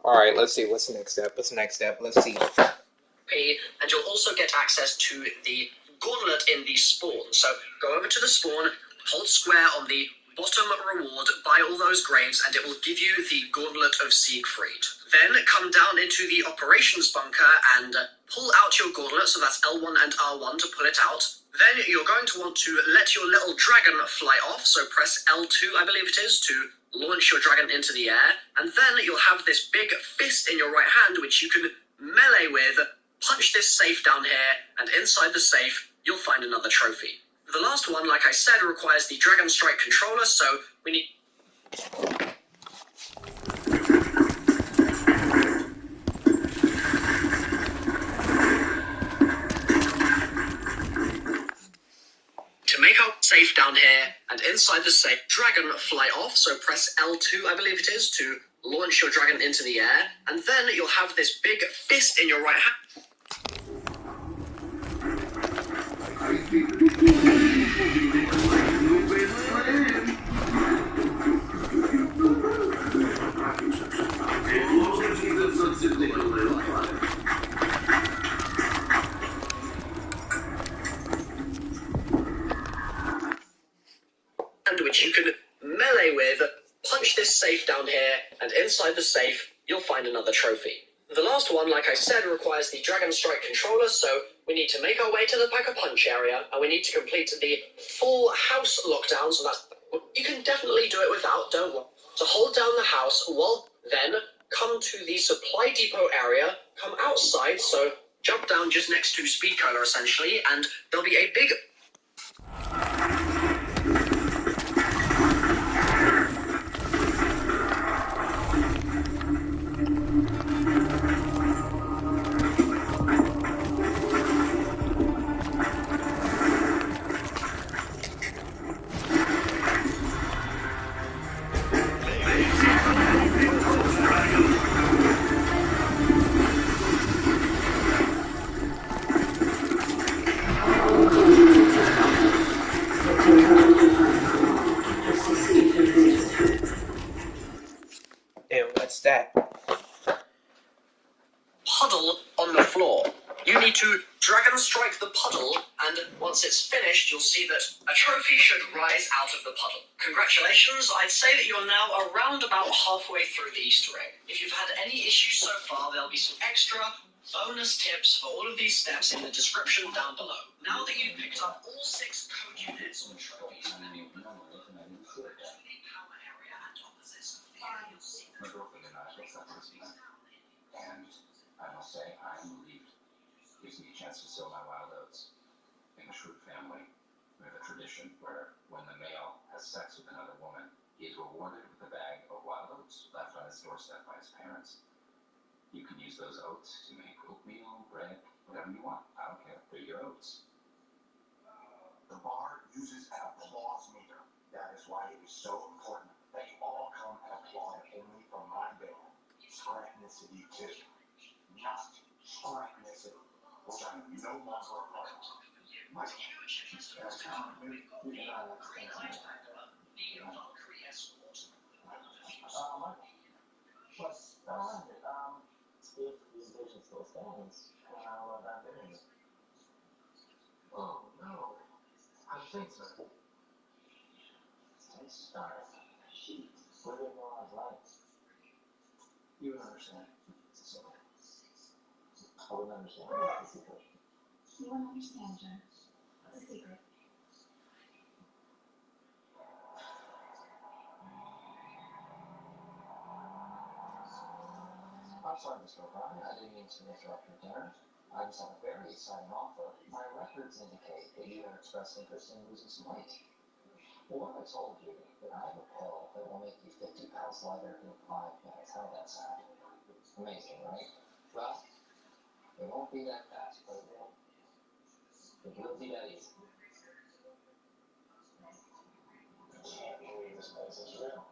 All right, let's see. What's the next step? What's the next step? Let's see. And you'll also get access to the gauntlet in the spawn. So go over to the spawn, hold square on the bottom reward, buy all those graves, and it will give you the Gauntlet of Siegfried. Then come down into the operations bunker and pull out your gauntlet, so that's L1 and R1 to pull it out. Then you're going to want to let your little dragon fly off, so press L2, I believe it is, to launch your dragon into the air. And then you'll have this big fist in your right hand, which you can melee with. Punch this safe down here, and inside the safe, you'll find another trophy. The last one, like I said, requires the Dragon Strike controller, so we need... To make our safe down here, and inside the safe, dragon fly off, so press L2, I believe it is, to launch your dragon into the air, and then you'll have this big fist in your right hand. Which you can melee with. Punch this safe down here, and inside the safe, you'll find another trophy. The last one, like I said, requires the Dragon Strike controller, so we need to make our way to the Pack-a-Punch area, and we need to complete the full house lockdown, so that's... You can definitely do it without, don't worry. So hold down the house, then come to the supply depot area, come outside, so jump down just next to Speed Cola, essentially, and there'll be a big... And what's that? Puddle on the floor. You need to Dragon Strike the puddle, and once it's finished, you'll see that a trophy should rise out of the puddle. Congratulations, I'd say that you're now around about halfway through the Easter egg. If you've had any issues so far, there'll be some extra bonus tips for all of these steps in the description down below. Now that you've picked up all 6 code units or trophies, then you'll be able to the power area and opposites. You'll see the and I must say, I am relieved. Gives me a chance to sow my wild oats in a shrewd family We have a tradition where when the male has sex with another woman, he is rewarded with a bag of wild oats left on his doorstep by his parents. You can use those oats to make oatmeal, bread, whatever you want. I don't care. They're your oats. The bar uses an applause meter. That is why it is so important that you all come and applaud only for my band, Scrapnicity 2. Not Scrapnicity, which I am no longer a part of. My If the invasion still stands, how about that? Oh no. I think so. It's starved. Sheet. Where did no one's life? You would understand. It's a secret. I wouldn't understand. It's a secret. You won't understand, John. It's a secret. I'm sorry, Mr. O'Brien. I didn't mean to interrupt your dinner. I just have a very exciting offer. My records indicate that you have expressed interest in losing some weight. Well, what if I told you that I have a pill that will make you 50 pounds lighter in 5 minutes? How would that sound? Amazing, right? Well, it won't be that fast, but it will. It will be that easy. I can't believe this place is real.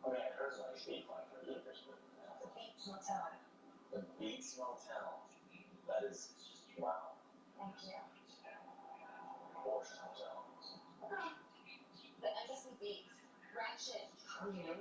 I mean, I heard about Beat Life for years, but The Bates Motel. the Beats Motel. That is, wow. Thank you. Porsche Motel. The Embassy Beats. Ratchet. How do you know?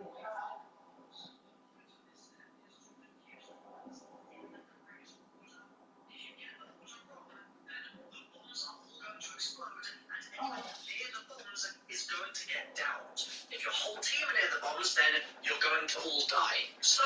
Is going to get downed. If your whole team are near the bombs, then you're going to all die. So,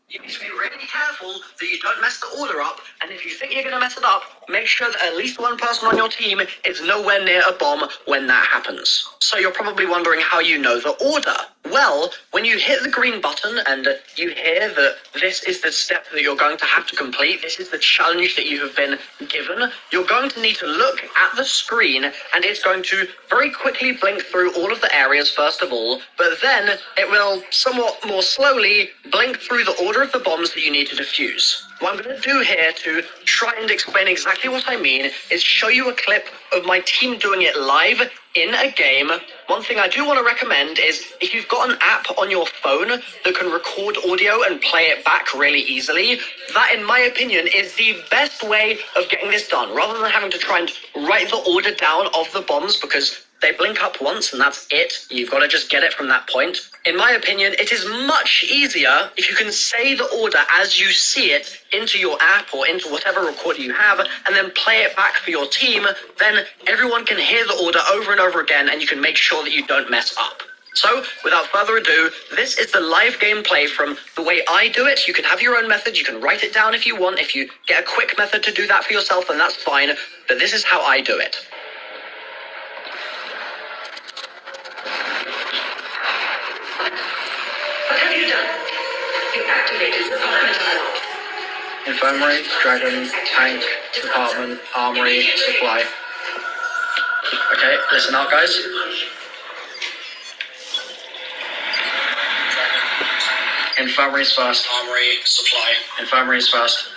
you need to be really careful that you don't mess the order up, and if you think you're going to mess it up, make sure that at least one person on your team is nowhere near a bomb when that happens. So you're probably wondering how you know the order. Well, when you hit the green button and you hear that this is the step that you're going to have to complete, this is the challenge that you have been given, you're going to need to look at the screen and it's going to very quickly blink through all of the areas first of all, but then it will somewhat more slowly blink through the order of the bombs that you need to defuse. What I'm going to do here to try and explain exactly what I mean is show you a clip of my team doing it live in a game. One thing I do want to recommend is if you've got an app on your phone that can record audio and play it back really easily, that in my opinion is the best way of getting this done, rather than having to try and write the order down of the bombs because they blink up once and that's it. You've got to just get it from that point. In my opinion, it is much easier if you can say the order as you see it into your app or into whatever recorder you have and then play it back for your team. Then everyone can hear the order over and over again and you can make sure that you don't mess up. So, without further ado, this is the live gameplay from the way I do it. You can have your own method, you can write it down if you want. If you get a quick method to do that for yourself, then that's fine. But this is how I do it. What have you done? You activated the perimeter. Infirmary, Dragon, Tank, Department, Armory, Supply. Okay, listen up, guys. Infirmary's first. Armory, Supply. Infirmary's first.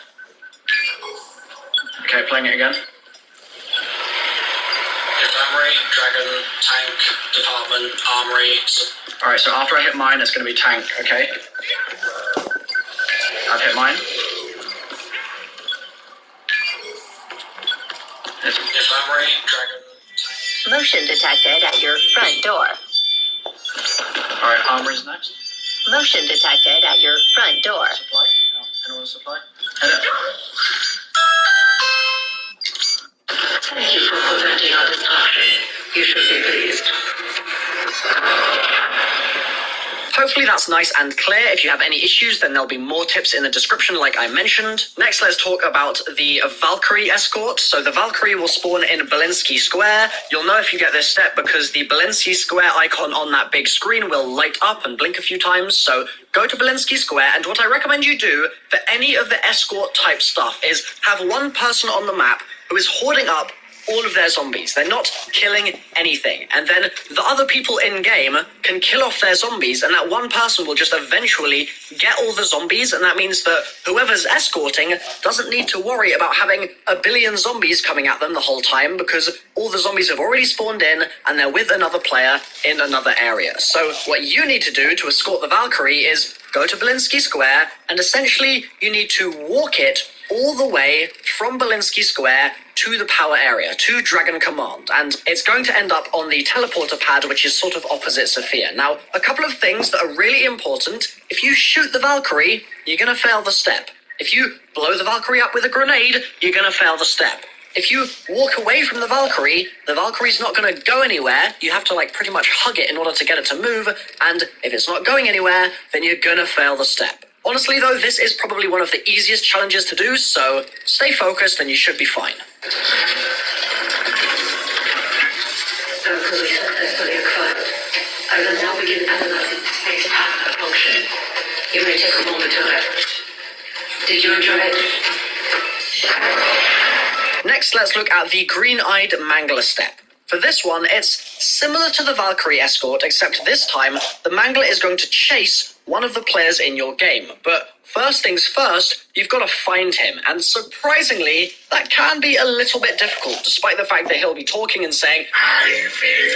Okay, playing it again. Infirmary, Dragon, Tank, Department, Armory. Alright, so after I hit mine, it's going to be Tank, okay? I've hit mine. Infirmary, Dragon. Motion detected at your front door. Alright, Armory's next. Motion detected at your front door. Supply? No, anyone supply? Hit it. Thank you for preventing our destruction. You should be pleased. Hopefully that's nice and clear. If you have any issues, then there'll be more tips in the description like I mentioned. Next, let's talk about the Valkyrie escort. So the Valkyrie will spawn in Belinsky Square. You'll know if you get this step because the Belinsky Square icon on that big screen will light up and blink a few times. So go to Belinsky Square, and what I recommend you do for any of the escort type stuff is have one person on the map who is hoarding up all of their zombies. They're not killing anything. And then the other people in-game can kill off their zombies, and that one person will just eventually get all the zombies, and that means that whoever's escorting doesn't need to worry about having a billion zombies coming at them the whole time, because all the zombies have already spawned in, and they're with another player in another area. So what you need to do to escort the Valkyrie is go to Belinsky Square, and essentially you need to walk it all the way from Belinsky Square to the power area, to Dragon Command, and it's going to end up on the teleporter pad, which is sort of opposite Sophia. Now, a couple of things that are really important. If you shoot the Valkyrie, you're going to fail the step. If you blow the Valkyrie up with a grenade, you're going to fail the step. If you walk away from the Valkyrie's not going to go anywhere. You have to, like, pretty much hug it in order to get it to move, and if it's not going anywhere, then you're going to fail the step. Honestly, though, this is probably one of the easiest challenges to do, so stay focused and you should be fine. Valkyrie successfully acquired. I will now begin analyzing its path of function. You may take a moment to rest. Did you enjoy it? Next, let's look at the green-eyed Mangler step. For this one, it's similar to the Valkyrie escort, except this time, the Mangler is going to chase one of the players in your game. But first things first, you've got to find him, and surprisingly, that can be a little bit difficult, despite the fact that he'll be talking and saying, "I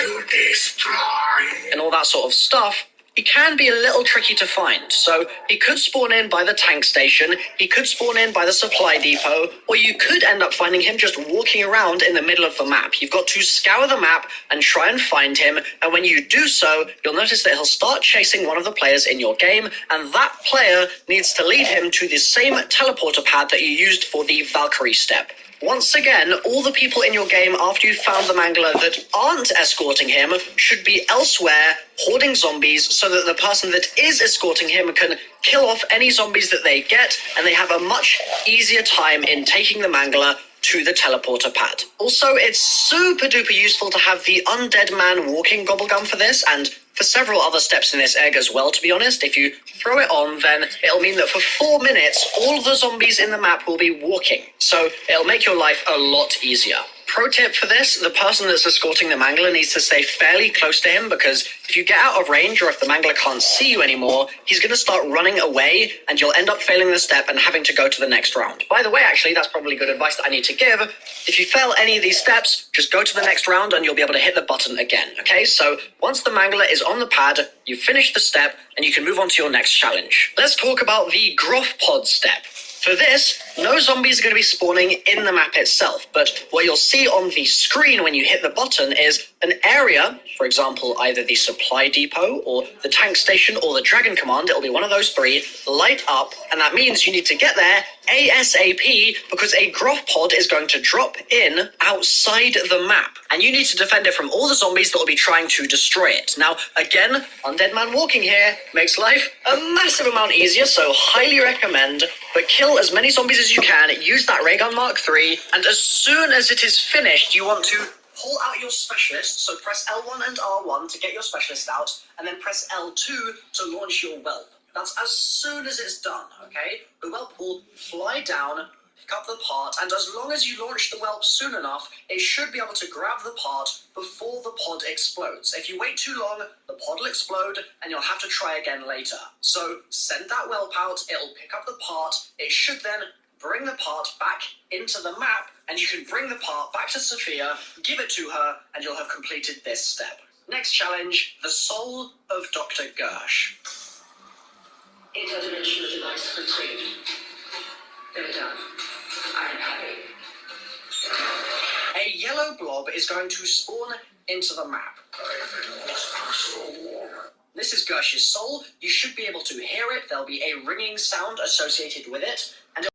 will destroy," and all that sort of stuff. He can be a little tricky to find, so he could spawn in by the tank station, he could spawn in by the supply depot, or you could end up finding him just walking around in the middle of the map. You've got to scour the map and try and find him, and when you do so, you'll notice that he'll start chasing one of the players in your game, and that player needs to lead him to the same teleporter pad that you used for the Valkyrie step. Once again, all the people in your game after you've found the Mangler that aren't escorting him should be elsewhere hoarding zombies so that the person that is escorting him can kill off any zombies that they get, and they have a much easier time in taking the Mangler to the teleporter pad. Also, it's super duper useful to have the undead man walking gobblegum for this, and for several other steps in this egg as well, to be honest. If you throw it on, then it'll mean that for 4 minutes, all the zombies in the map will be walking. So it'll make your life a lot easier. Pro tip for this, the person that's escorting the Mangler needs to stay fairly close to him, because if you get out of range or if the Mangler can't see you anymore, he's going to start running away and you'll end up failing the step and having to go to the next round. By the way, actually, that's probably good advice that I need to give. If you fail any of these steps, just go to the next round and you'll be able to hit the button again, okay? So once the Mangler is on the pad, you've finished the step and you can move on to your next challenge. Let's talk about the Groff Pod step. For this, no zombies are going to be spawning in the map itself, but what you'll see on the screen when you hit the button is an area, for example, either the supply depot or the tank station or the Dragon Command, it'll be one of those three, light up, and that means you need to get there ASAP because a Groff Pod is going to drop in outside the map, and you need to defend it from all the zombies that will be trying to destroy it. Now, again, Undead Man walking here makes life a massive amount easier, so highly recommend, but kill as many zombies as you can, use that Ray Gun Mark III, and as soon as it is finished, you want to pull out your specialist, so press L1 and R1 to get your specialist out, and then press L2 to launch your whelp. That's as soon as it's done, okay? The whelp will fly down, pick up the part, and as long as you launch the whelp soon enough, it should be able to grab the part before the pod explodes. If you wait too long, the pod will explode, and you'll have to try again later. So send that whelp out, it'll pick up the part, it should then bring the part back into the map, and you can bring the part back to Sophia, give it to her, and you'll have completed this step. Next challenge, the soul of Dr. Gersh. Interdimensional device retrieved. Well done. I'm happy. A yellow blob is going to spawn into the map. This is Gersh's soul. You should be able to hear it. There'll be a ringing sound associated with it, and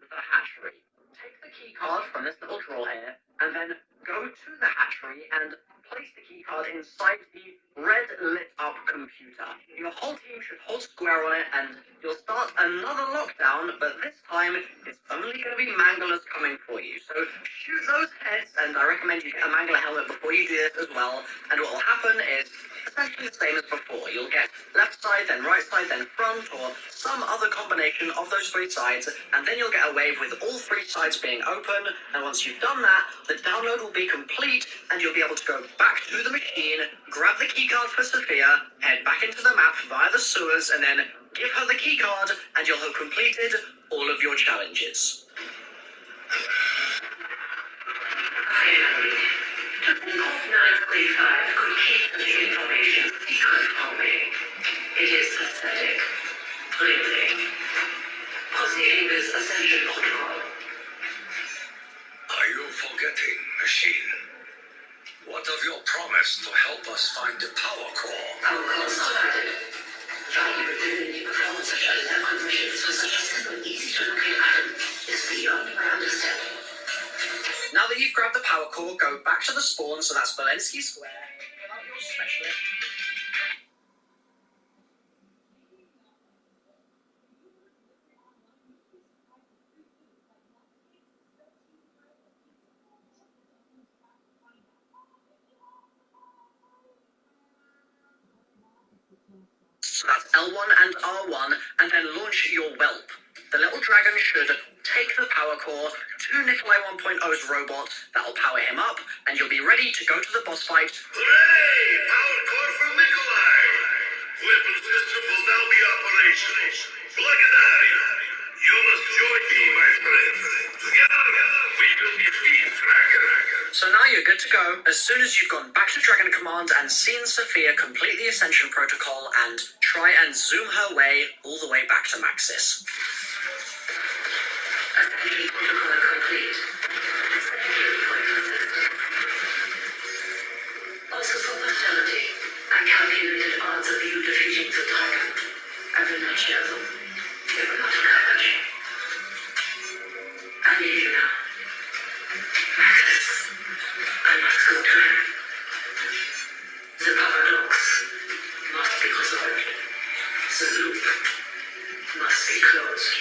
the hatchery. Take the key card from this little drawer here, and then go to the hatchery and place the key card inside the red lit up computer. Your whole team should hold square on it, and you'll start another lockdown, but this time it's only going to be Mangalers coming for you. So shoot those heads, and I recommend you get a Mangler helmet before you do this as well. And what will happen is essentially the same as before. You'll get left side, then right side, then front, or some other combination of those three sides, and then you'll get a wave with all three sides being open. And once you've done that, the download will be complete, and you'll be able to go back to the machine, grab the keycard for Sophia, head back into the map via the sewers, and then give her the keycard, and you'll have completed all of your challenges. To think of 935 could keep the information secret from me. It is pathetic. Really. Proceeding with Ascension Protocol. Are you forgetting, machine? What of your promise to help us find the power core? Power cores provided. Valuable divinity performance such as acquisitions for such a simple, easy to locate item is beyond my understanding. Now that you've grabbed the power core, go back to the spawn, so that's Valensky Square. Fill out your specialist. So that's L1 and R1, and then launch your whelp. The little dragon should take the power core to Nikolai 1.0's robot. That'll power him up, and you'll be ready to go to the boss fight. Hooray! Power core for Nikolai! Weapon system will now be operational. Благодаря! You must join me, my friend. Together, we will defeat Dragon. So now you're good to go. As soon as you've gone back to Dragon Command and seen Sophia complete the Ascension Protocol and try and zoom her way all the way back to Maxis. Ascension Protocol complete. Thank you for your assistance. Also for posterity, I calculated odds of you defeating the dragon. I will not share them. They were not courage. I need you now. Maxis, I must go to him. The paradox must be resolved. The loop must be closed.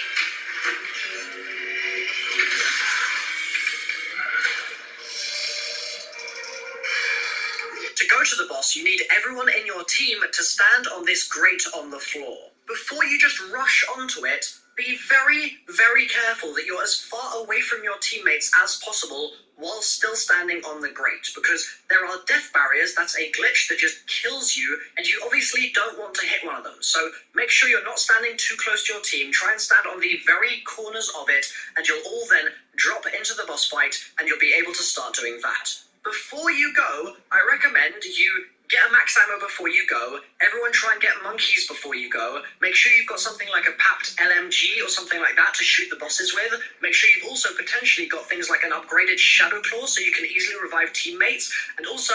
To go to the boss, you need everyone in your team to stand on this grate on the floor. Before you just rush onto it, be very, very careful that you're as far away from your teammates as possible while still standing on the grate, because there are death barriers. That's a glitch that just kills you, and you obviously don't want to hit one of them. So make sure you're not standing too close to your team. Try and stand on the very corners of it, and you'll all then drop into the boss fight, and you'll be able to start doing that. Before you go, I recommend you get a max ammo before you go. Everyone try and get monkeys before you go. Make sure you've got something like a papped LMG or something like that to shoot the bosses with. Make sure you've also potentially got things like an upgraded Shadow Claw so you can easily revive teammates. And also,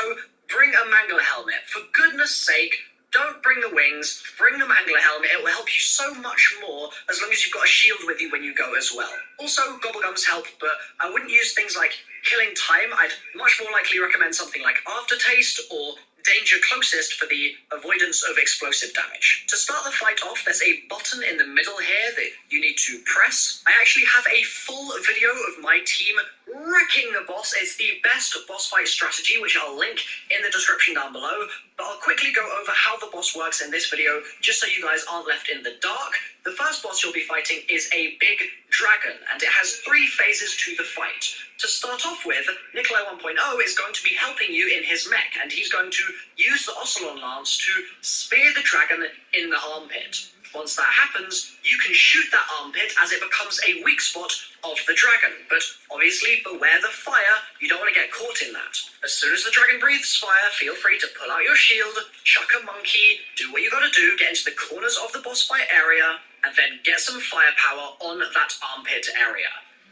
bring a Mangler helmet. For goodness sake, don't bring the wings, bring the Mangler helmet. It will help you so much more as long as you've got a shield with you when you go as well. Also, Gobblegums help, but I wouldn't use things like Killing Time. I'd much more likely recommend something like Aftertaste or Danger Closest for the avoidance of explosive damage. To start the fight off, there's a button in the middle here that you need to press. I actually have a full video of my team wrecking the boss. It's the best boss fight strategy, which I'll link in the description down below. But I'll quickly go over how the boss works in this video, just so you guys aren't left in the dark. The first boss you'll be fighting is a big dragon, and it has 3 phases to the fight. To start off with, Nikolai 1.0 is going to be helping you in his mech, and he's going to use the Ocelon Lance to spear the dragon in the armpit. Once that happens, you can shoot that armpit as it becomes a weak spot of the dragon. But obviously, beware the fire. You don't want to get caught in that. As soon as the dragon breathes fire, feel free to pull out your shield, chuck a monkey, do what you gotta do, get into the corners of the boss fight area, and then get some firepower on that armpit area.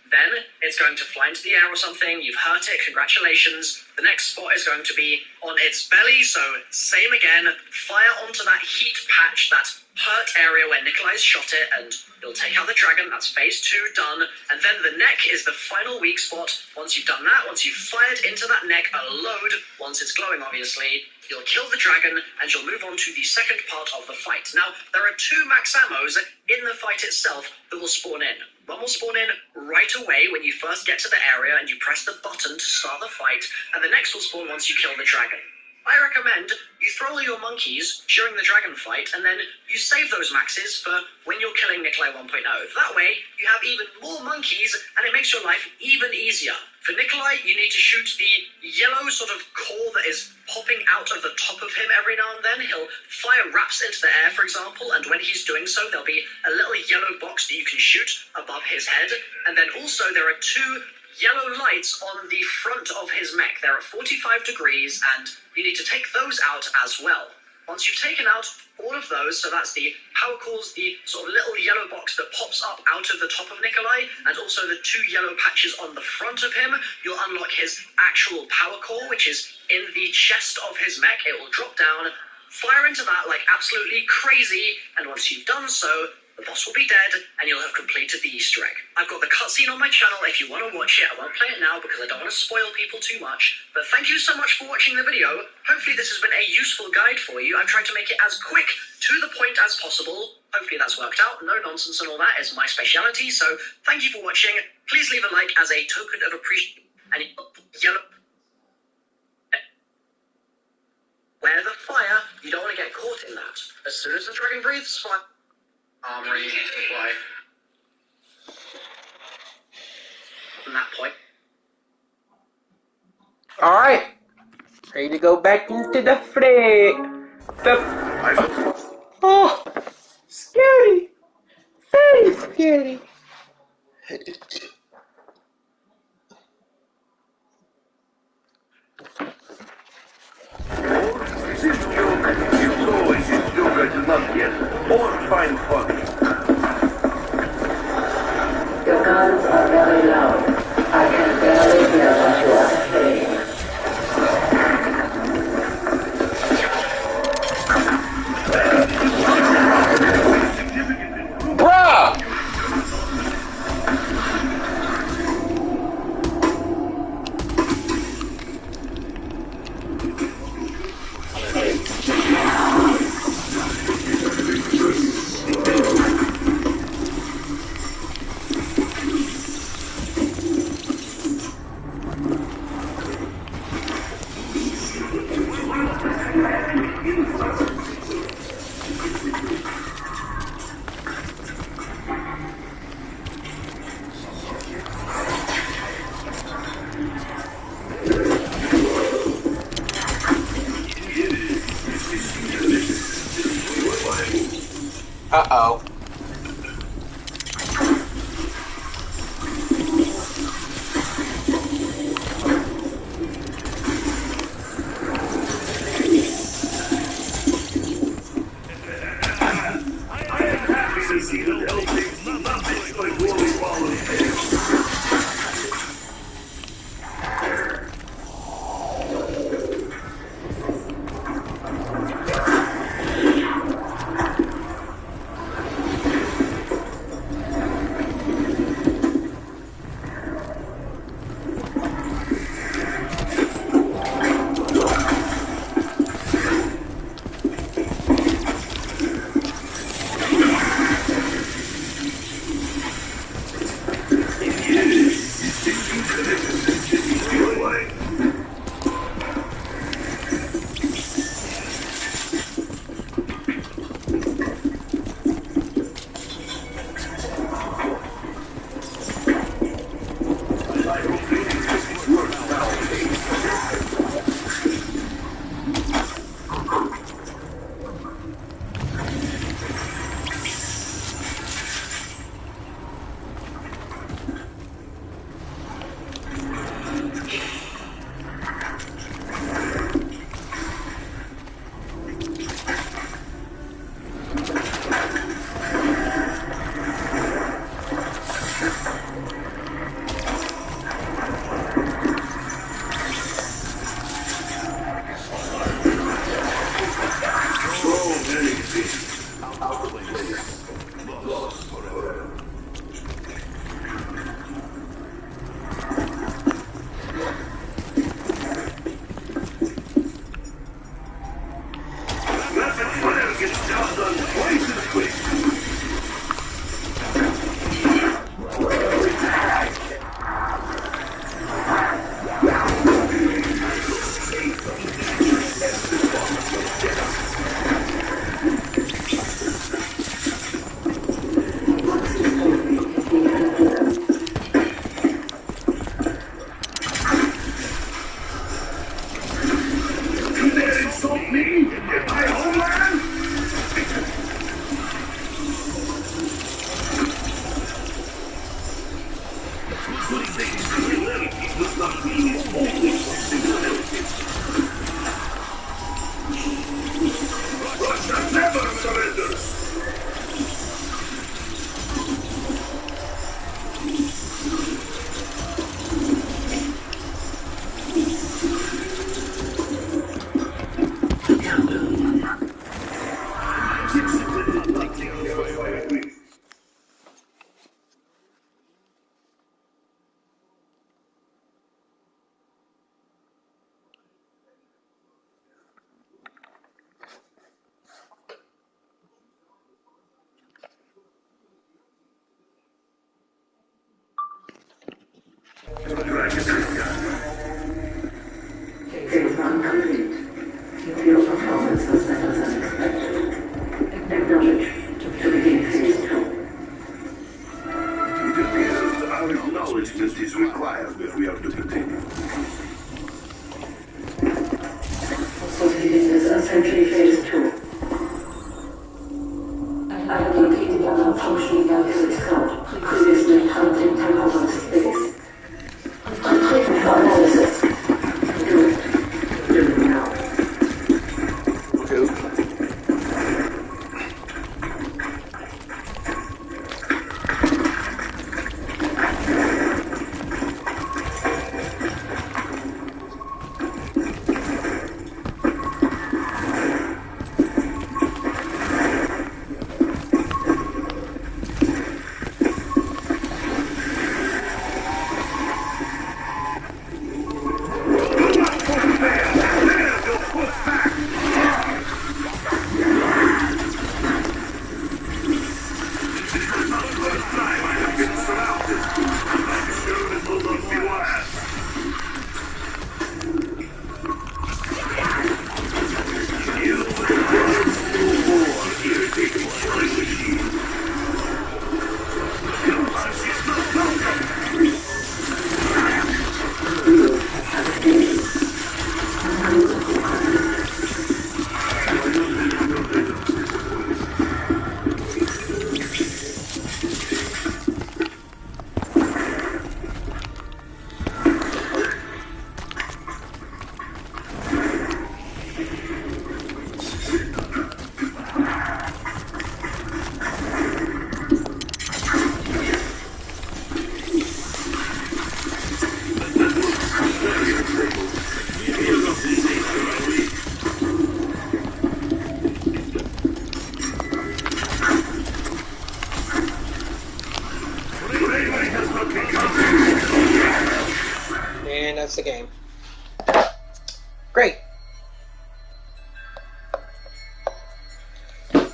Then it's going to fly into the air or something. You've hurt it. Congratulations. The next spot is going to be on its belly, so same again, fire onto that heat patch, that hurt area where Nikolai's shot it, and you'll take out the dragon. That's phase 2 done. And then the neck is the final weak spot. Once you've done that, once you've fired into that neck a load, once it's glowing obviously, you'll kill the dragon and you'll move on to the second part of the fight. Now, there are 2 max ammos in the fight itself that will spawn in. One will spawn in right away when you first get to the area and you press the button to start the fight, and the next will spawn once you kill the dragon. I recommend you throw all your monkeys during the dragon fight, and then you save those maxes for when you're killing Nikolai 1.0. That way, you have even more monkeys, and it makes your life even easier. For Nikolai, you need to shoot the yellow sort of core that is popping out of the top of him every now and then. He'll fire raps into the air, for example, and when he's doing so, there'll be a little yellow box that you can shoot above his head. And then also, there are 2 yellow lights on the front of his mech. They're at 45 degrees, and you need to take those out as well. Once you've taken out all of those, so that's the power cores, the sort of little yellow box that pops up out of the top of Nikolai, and also the 2 yellow patches on the front of him, you'll unlock his actual power core, which is in the chest of his mech. It will drop down, fire into that like absolutely crazy, and once you've done so, the boss will be dead, and you'll have completed the Easter egg. I've got the cutscene on my channel if you want to watch it. I won't play it now because I don't want to spoil people too much. But thank you so much for watching the video. Hopefully this has been a useful guide for you. I've tried to make it as quick to the point as possible. Hopefully that's worked out. No nonsense and all that is my speciality. So thank you for watching. Please leave a like as a token of appreciation. And yellow. Where the fire, you don't want to get caught in that. As soon as the dragon breathes fire, armory supply. From that point. Alright. Ready to go back into the fray. Oh, scary. Very scary. Your guns are very loud. I can barely hear what you are saying. Bruh! Uh-oh. Russia never surrenders! Phase 1 complete. Your performance was better than expected. Acknowledge to begin Phase 2. It appears our acknowledgement is required if we are to continue. So this is essentially Phase 2. I have located a malfunctioning galaxy scout previously held in temples of space. Complete your analysis. Do it. Do it now. And that's the game. Great.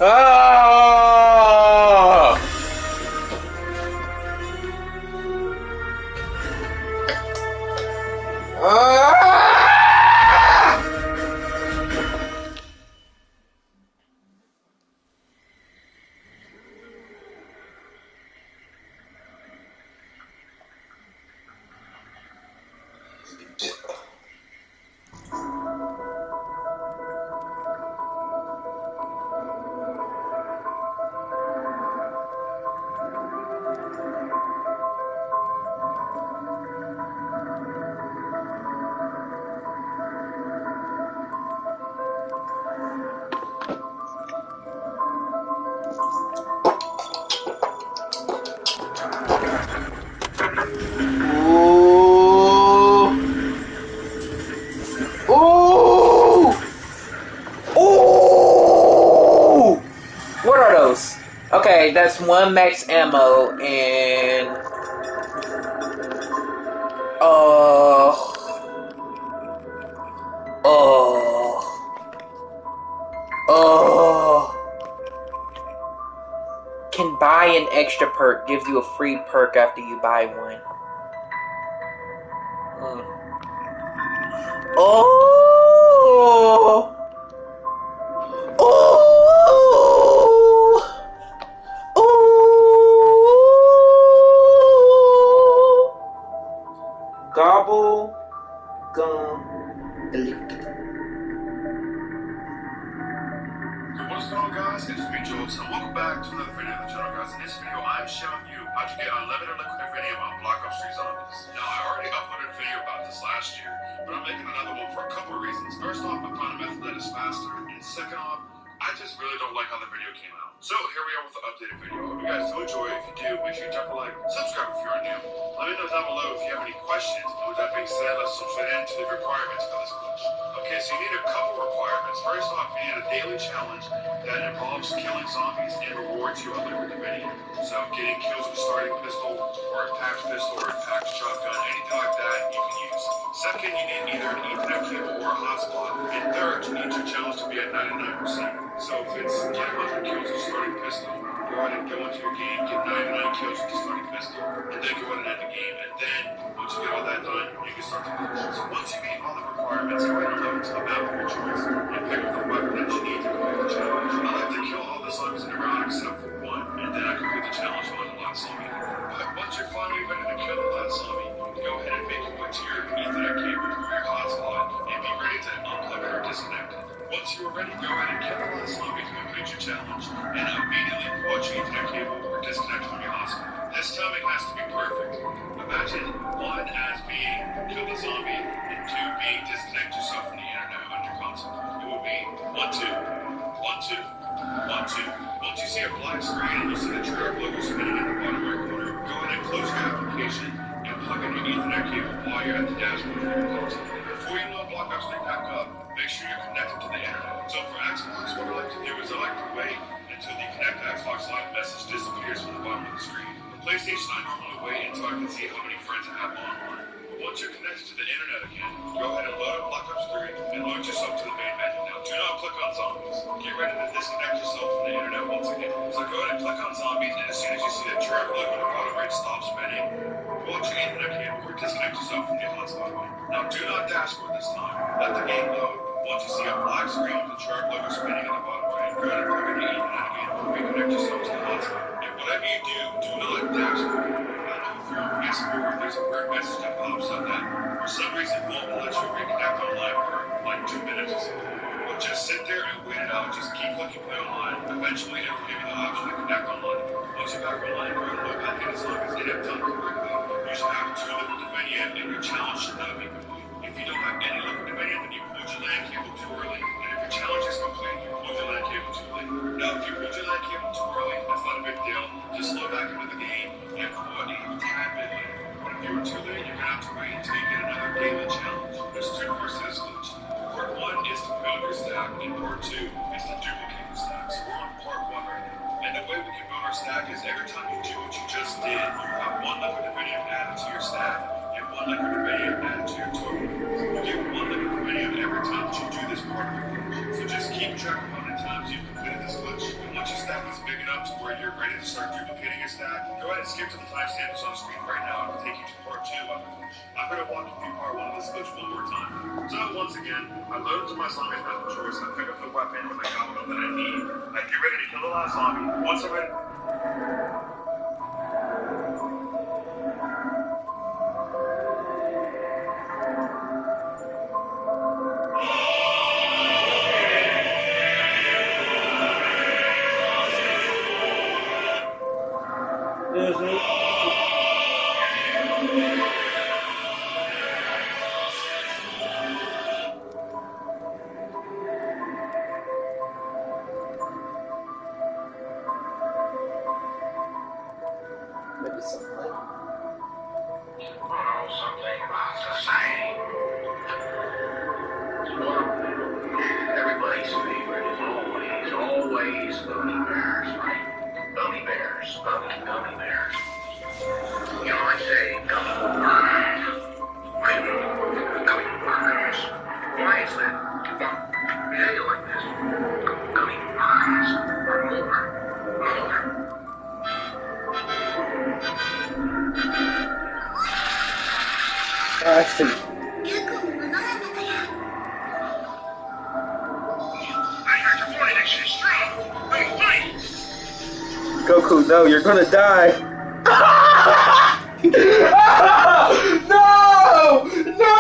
Oh! What are those? Okay, that's one max ammo and can buy an extra perk, gives you a free perk after you buy one. Gobble gum elite. what's going on, guys? It's me, Jules, and welcome back to another video of the channel, guys. In this video, I'm showing you how to get unlimited liquid uranium on Black Ops 3 Zombies. Now, I already uploaded a video about this last year, but I'm making another one for a couple of reasons. First off, I found a method that is faster, and second off, I just really don't like how the video came out. So, here we are with the updated video. I hope you guys do enjoy. If you do, make sure you drop a like, subscribe if you're new. Let me know down below if you have any questions. And with that being said, let's jump right into the requirements for this glitch. Okay, so you need a couple requirements. First off, you need a daily challenge that involves killing zombies and rewards you a liquid uranium. So getting kills with a starting pistol, or a packed pistol, or a packed shotgun, anything like that you can use. Second, you need either an Ethernet cable or a hotspot. And third, you need your challenge to be at 99%. So if it's get 100 kills with a starting pistol, go ahead and go into your game, get 99 kills with the starting pistol, and then go ahead and end the game. And then, once you get all that done, you can start the glitch. So once you meet all the requirements, go ahead and load into the map of your choice, and pick up the weapon that you need to complete the challenge. I like to kill all the zombies in the round except for one, and then I complete the challenge on the last zombie. But once you're finally ready to kill the last zombie, go ahead and make your way to your Ethernet cable or your hotspot, and be ready to unplug it or disconnect it. Once you are ready, go ahead and kill the last zombie to complete your challenge, and immediately pull out your Ethernet cable or disconnect from your hotspot. This timing has to be perfect. Imagine 1 as being kill the zombie, and 2 being disconnect yourself from the internet on your console. It will be 1, 2, 1, 2, 1, 2. Once you see a black screen and you see the trigger logo spinning in the bottom right corner, go ahead and close your application and plug in your Ethernet cable while you're at the dashboard of your console. Before you load Black Ops 3 back up, make sure you're connected to the internet. So for Xbox, what I like to do is I like to wait until the Connect Xbox Live message disappears from the bottom of the screen. For PlayStation, I normally wait until I can see how many friends I have online. But once you're connected to the internet again, go ahead and load up Black Ops 3 and load yourself to the main menu. Now, do not click on zombies. Get ready to disconnect yourself from the internet once again. So go ahead and click on zombies, and as soon as you see the trigger logo in the bottom right stop spinning, pull out your Ethernet cable or disconnect yourself from the hotspot. Now, do not dashboard this time. Let the game load. Once you see a black screen with the chart logo spinning in the bottom right, go ahead and plug in the Ethernet again or reconnect yourself to the hotspot. And whatever you do not dashboard. I know if you're on PS4, there's a weird message that pops up that for some reason won't let you reconnect online for like 2 minutes or so. But just sit there and wait it out. Just keep clicking play online. Eventually, it will give you the option to connect online. Once you're back online, go ahead and load back in as long as it is done correctly. You should have 2 liquid uranium, and your challenge should not be complete. If you don't have any liquid uranium, then you pulled your LAN cable too early. And if your challenge is complete, you pulled your LAN cable too late. Now, if you pulled your LAN cable too early, that's not a big deal. Just load back into the game and pull it a tad bit later. But if you were too late, you're going to have to wait until you get another daily challenge. There's 2 parts to this glitch. Part 1 is to build your stack, and part 2 is to duplicate your stack. So we're on part 1 right now. And the way we can build our stack is every time you do what you just did, you have 1 liquid uranium added to your stack, and 1 liquid uranium added to your total. You get 1 liquid uranium every time that you do this part of the glitch. So just keep track of how many times you've completed this glitch, and once your stack is big enough to where you're ready to start duplicating your stack, go ahead and skip to the timestamps on the screen right now and take you to part 2 of the glitch. I'm going to walk you through part 1 of this glitch one more time. So once again, I load into my zombie's method of choice, I pick up the weapon or the ammo that I need, I get ready to kill the last zombie. Once I'm ready... Maybe something like Something about the same. Well, everybody's favorite is always gummy bears, right? Gummy bears, gummy bears. You know, I say gummy worms. Gummy worms. Why is that? Well, behave like this. Gummy worms are more. I see. Goku, no, you're gonna die. No! No!